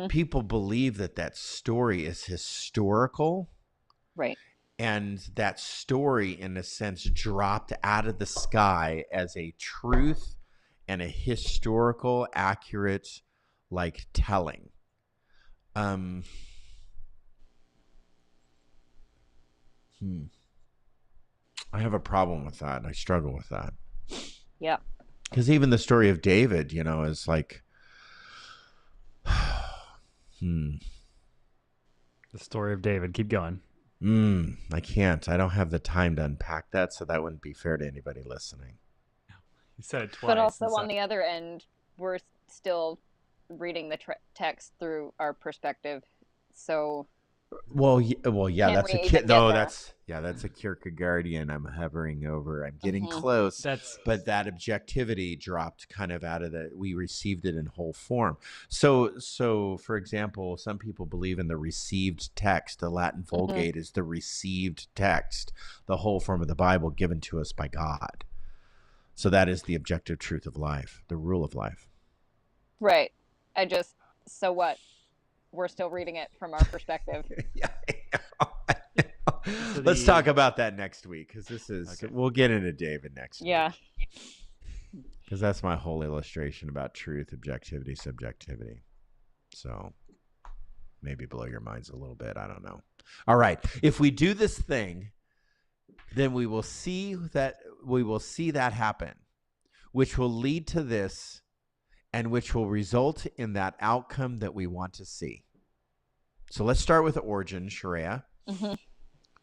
people believe that story is historical. Right. And that story, in a sense, dropped out of the sky as a truth and a historical, accurate, telling. I have a problem with that. I struggle with that. Yeah. Because even the story of David, is The story of David. Keep going. I can't. I don't have the time to unpack that, so that wouldn't be fair to anybody listening. You said it twice. But also on the other end, we're still reading the text through our perspective. So well, yeah, that's a that's a Kierkegaardian. I'm hovering over. I'm getting close. But that objectivity dropped kind of out of we received it in whole form. So for example, some people believe in the received text. The Latin Vulgate is the received text, the whole form of the Bible given to us by God. So that is the objective truth of life, the rule of life. Right. So what? We're still reading it from our perspective. Yeah, I know. Let's talk about that next week, because we'll get into David next week. Yeah. Because that's my whole illustration about truth, objectivity, subjectivity. So maybe blow your minds a little bit. I don't know. All right. If we do this thing, then we will see that happen, which will lead to this, and which will result in that outcome that we want to see. So let's start with origin, Sharia.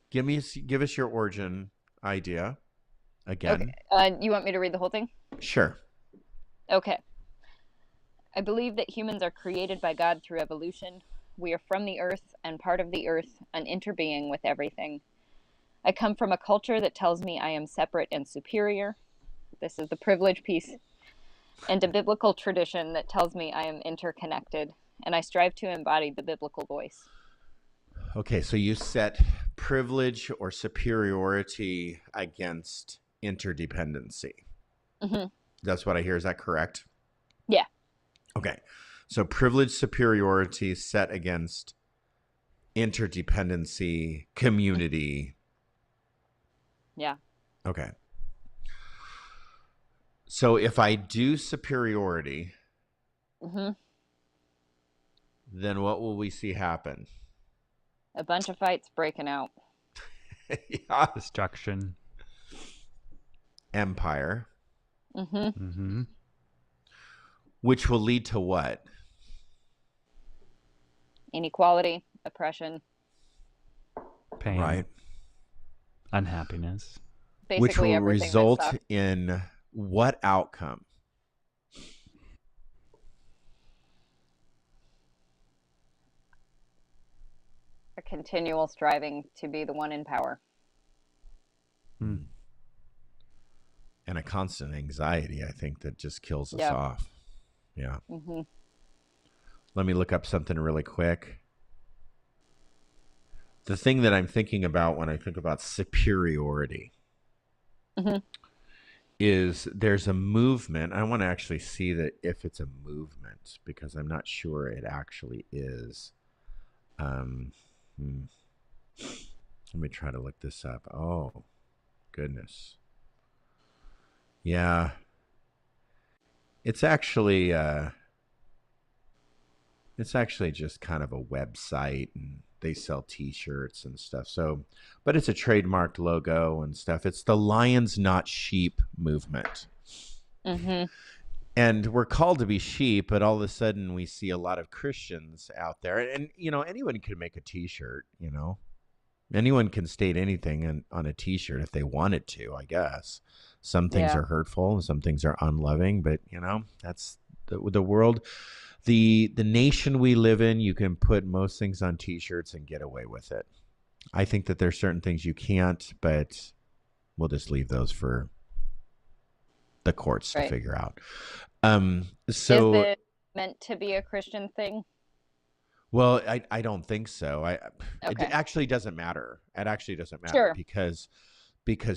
Give us your origin idea again. Okay. You want me to read the whole thing? Sure. Okay. I believe that humans are created by God through evolution. We are from the earth and part of the earth, an interbeing with everything. I come from a culture that tells me I am separate and superior. This is the privilege piece. And a biblical tradition that tells me I am interconnected, and I strive to embody the biblical voice. Okay, so you set privilege or superiority against interdependency. That's what I hear. Is that correct? Yeah. Okay, so privilege, superiority set against interdependency, community. Yeah. Okay. So if I do superiority, then what will we see happen? A bunch of fights breaking out. Yeah. Destruction. Empire. Which will lead to what? Inequality, oppression. Pain. Right. Unhappiness. Basically, which will result in what outcome? A continual striving to be the one in power. And a constant anxiety, I think, that just kills us off. Yeah. Let me look up something really quick. The thing that I'm thinking about when I think about superiority is there's a movement. I want to actually see that if it's a movement, because I'm not sure it actually is. Let me try to look this up. Oh, goodness. Yeah. It's actually just kind of a website, and they sell t-shirts and stuff. So, but it's a trademarked logo and stuff. It's the Lions Not Sheep movement. And we're called to be sheep, but all of a sudden we see a lot of Christians out there. And anyone can make a t-shirt, Anyone can state anything on a t-shirt if they wanted to, I guess. Some things are hurtful and some things are unloving, but that's the world. The nation we live in, you can put most things on t-shirts and get away with it. I think that there's certain things you can't, but we'll just leave those for the courts to figure out. So is it meant to be a Christian thing? Well, I don't think so. It actually doesn't matter. It actually doesn't matter because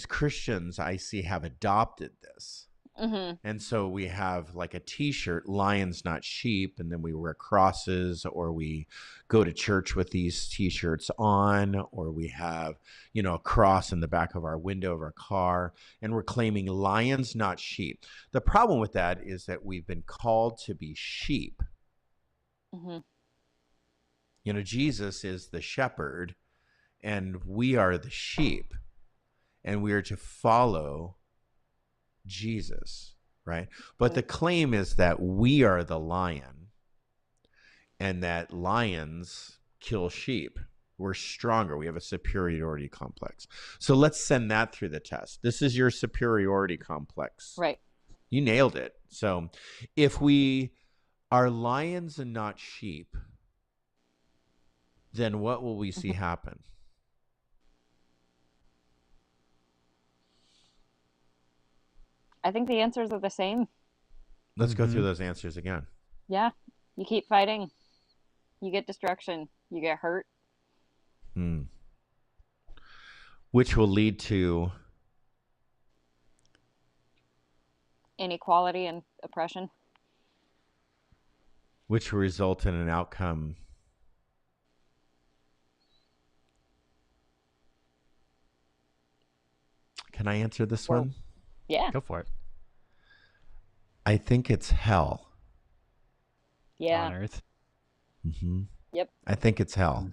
Christians I see have adopted this. And so we have like a t-shirt, Lions Not Sheep, and then we wear crosses, or we go to church with these t-shirts on, or we have, a cross in the back of our window of our car, and we're claiming lions, not sheep. The problem with that is that we've been called to be sheep. Jesus is the shepherd, and we are the sheep, and we are to follow Jesus, right? But the claim is that we are the lion and that lions kill sheep. We're stronger. We have a superiority complex. So let's send that through the test. This is your superiority complex. Right. You nailed it. So if we are lions and not sheep, then what will we see happen? I think the answers are the same. Let's go through those answers again. Yeah. You keep fighting. You get destruction. You get hurt. Which will lead to inequality and oppression. Which will result in an outcome. Can I answer this one? Yeah. Go for it. I think it's hell. Yeah. On Earth. Yep. I think it's hell.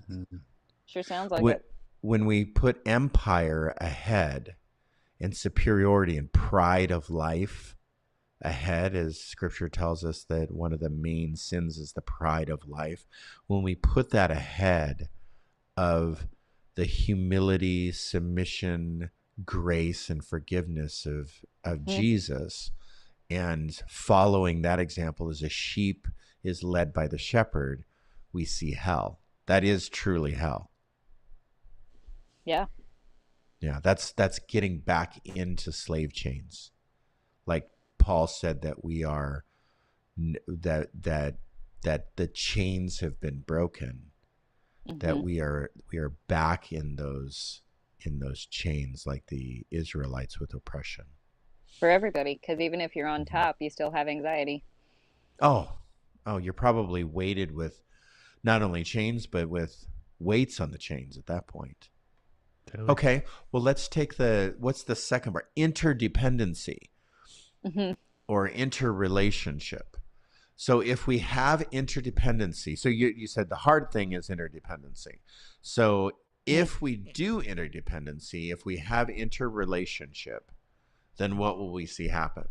Sure sounds like it. When we put empire ahead and superiority and pride of life ahead, as scripture tells us that one of the main sins is the pride of life. When we put that ahead of the humility, submission, grace, and forgiveness of Jesus, and following that example as a sheep is led by the shepherd, we see hell. That is truly hell. Yeah. Yeah, that's getting back into slave chains. Like Paul said that we are that the chains have been broken. That we are back in those chains like the Israelites with oppression. For everybody, because even if you're on top, you still have anxiety. Oh, you're probably weighted with not only chains, but with weights on the chains at that point. Totally. Okay, well, let's take what's the second part? Interdependency or interrelationship. So if we have interdependency, so you said the hard thing is interdependency. So if we do interdependency, if we have interrelationship, then what will we see happen?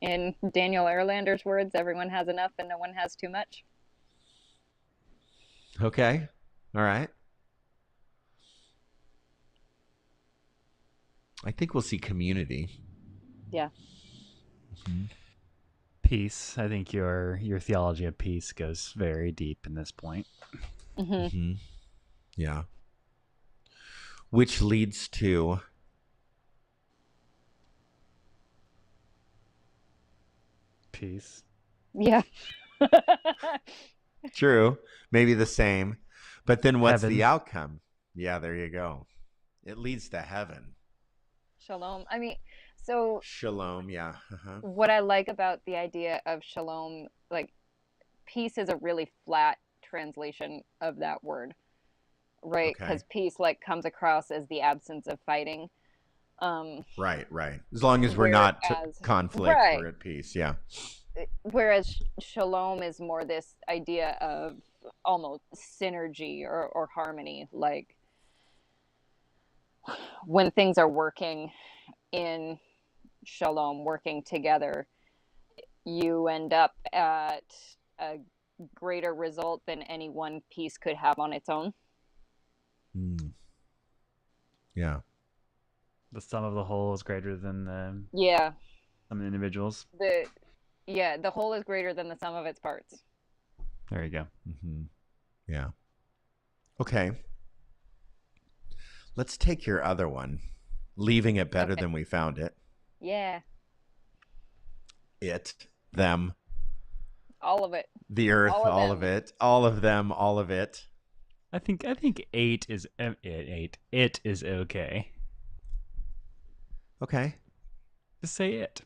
In Daniel Erlander's words, everyone has enough and no one has too much. Okay. All right. I think we'll see community. Yeah. Peace. I think your theology of peace goes very deep in this point. Yeah. Which leads to peace. Yeah. True. Maybe the same. But then what's heaven. The outcome? Yeah, there you go. It leads to heaven. Shalom. I mean, so shalom, yeah. What I like about the idea of shalom, like peace is a really flat translation of that word, right? Because peace like comes across as the absence of fighting. Right. As long as we're not conflict, we're at peace, yeah. Whereas shalom is more this idea of almost synergy or harmony, like when things are working in shalom, working together, you end up at a greater result than any one piece could have on its own. Yeah. The sum of the whole is greater than the some individuals. The whole is greater than the sum of its parts. There you go. Yeah. Okay. Let's take your other one. Leaving it better than we found it. Yeah. It, them. All of it. The earth, all of it. All of them, all of it. I think it is okay. Okay. Just say it.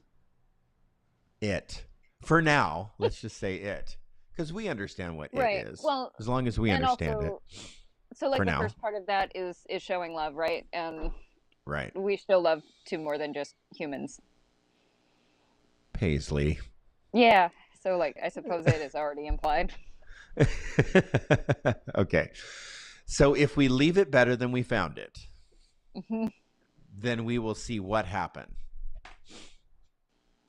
It. For now, let's just say it. Because we understand what it is. Well, as long as we understand it. So like the first part of that is showing love, right? And right. We show love to more than just humans. Paisley. Yeah. So like I suppose it is already implied. Okay. So if we leave it better than we found it, then we will see what happened.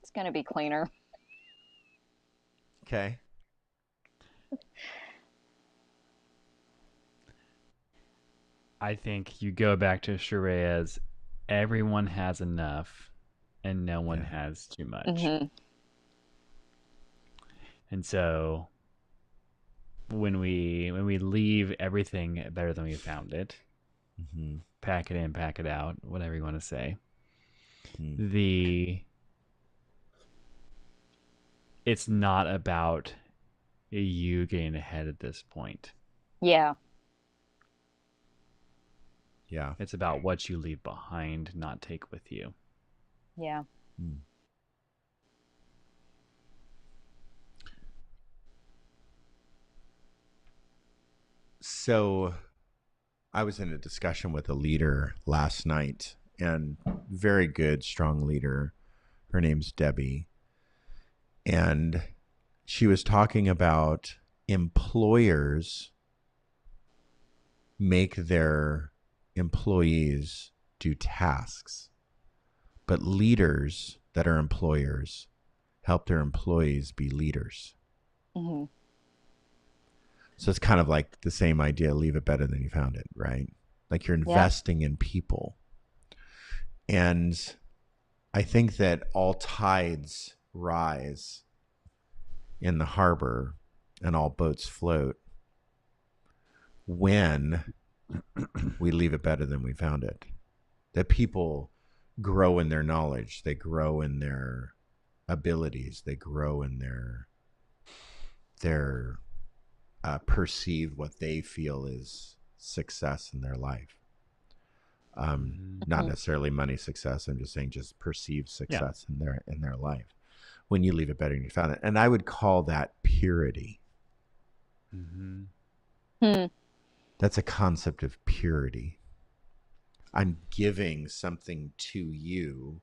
It's going to be cleaner. Okay. I think you go back to Sharea's everyone has enough and no one has too much. Mm-hmm. And so when we leave everything better than we found it, pack it in, pack it out, whatever you want to say. It's not about you getting ahead at this point. Yeah. Yeah. It's about what you leave behind, not take with you. Yeah. So I was in a discussion with a leader last night, and very good, strong leader. Her name's Debbie. And she was talking about employers make their employees do tasks, but leaders that are employers help their employees be leaders. Mm-hmm. So it's kind of like the same idea, leave it better than you found it, right? Like you're investing in people. And I think that all tides rise in the harbor and all boats float when we leave it better than we found it. That people grow in their knowledge, they grow in their abilities, they grow in their perceive what they feel is success in their life. Not necessarily money success. I'm just saying just perceived success in their life. When you leave it better than you found it. And I would call that purity. That's a concept of purity. I'm giving something to you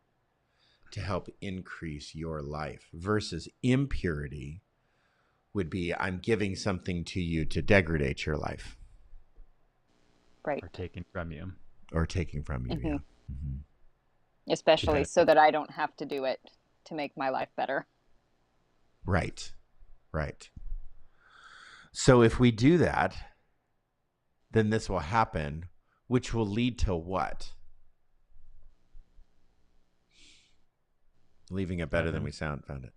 to help increase your life, versus impurity would be I'm giving something to you to degrade your life. Right. Or taking from you. Yeah. Especially so that I don't have to do it to make my life better. Right. So if we do that, then this will happen, which will lead to what? Leaving it better than we found it.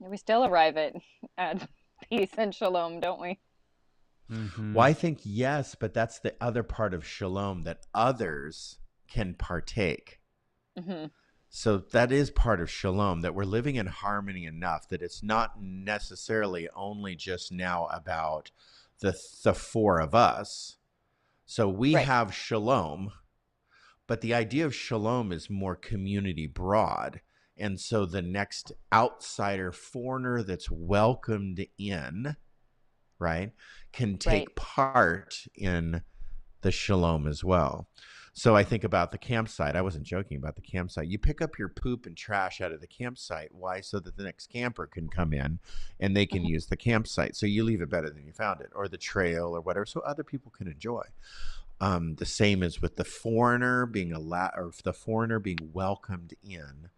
We still arrive at peace and shalom, don't we? Well, I think yes, but that's the other part of shalom, that others can partake. So that is part of shalom, that we're living in harmony enough that it's not necessarily only just now about the four of us. So we have shalom, but the idea of shalom is more community broad. And so the next outsider, foreigner that's welcomed in, right, can take part in the shalom as well. So I think about the campsite. I wasn't joking about the campsite. You pick up your poop and trash out of the campsite. Why? So that the next camper can come in and they can use the campsite. So you leave it better than you found it, or the trail or whatever, so other people can enjoy. The same as with the foreigner being allowed, or the foreigner being welcomed in.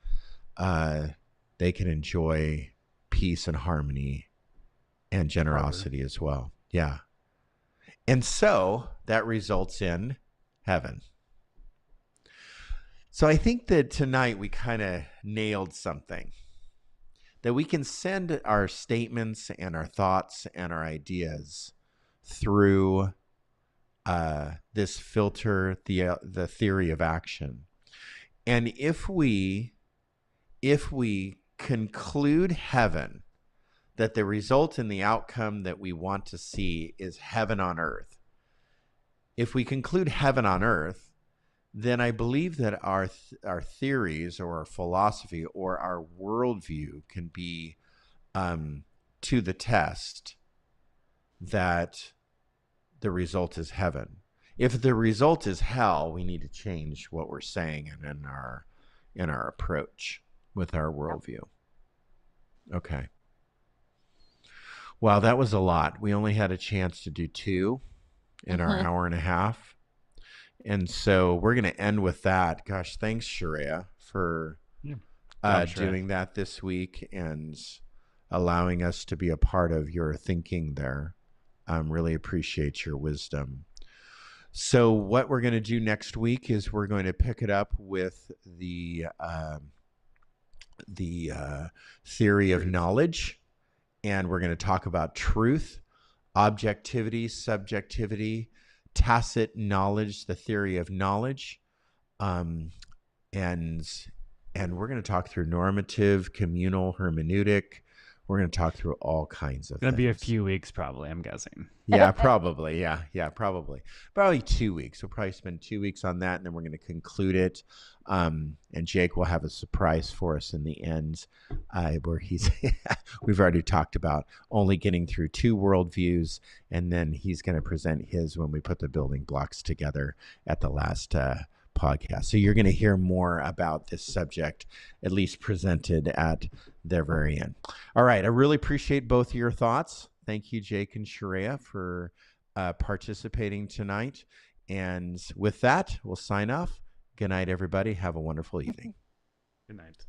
They can enjoy peace and harmony and generosity as well. Yeah. And so that results in heaven. So I think that tonight we kind of nailed something, that we can send our statements and our thoughts and our ideas through this filter, the theory of action. And if we conclude heaven, that the result and the outcome that we want to see is heaven on earth. If we conclude heaven on earth, then I believe that our theories or our philosophy or our worldview can be to the test that the result is heaven. If the result is hell, we need to change what we're saying and in our approach with our worldview. Okay. Wow, that was a lot. We only had a chance to do 2 in our hour and a half. And so we're going to end with that. Gosh, thanks, Sharea, for doing that this week. And allowing us to be a part of your thinking there. Really appreciate your wisdom. So what we're going to do next week is we're going to pick it up with the theory of knowledge, and we're going to talk about truth, objectivity, subjectivity, tacit knowledge, the theory of knowledge, and we're going to talk through normative, communal hermeneutic. We're going to talk through all kinds of things. It's going to be a few weeks, probably, I'm guessing. Yeah, probably. Yeah, probably. Probably 2 weeks. We'll probably spend 2 weeks on that, and then we're going to conclude it. And Jake will have a surprise for us in the end, where we've already talked about only getting through 2 worldviews, and then he's going to present his when we put the building blocks together at the last podcast. So you're going to hear more about this subject, at least presented at their very end. All right. I really appreciate both of your thoughts. Thank you, Jake and Sharia, for participating tonight. And with that, we'll sign off. Good night, everybody. Have a wonderful evening. Good night.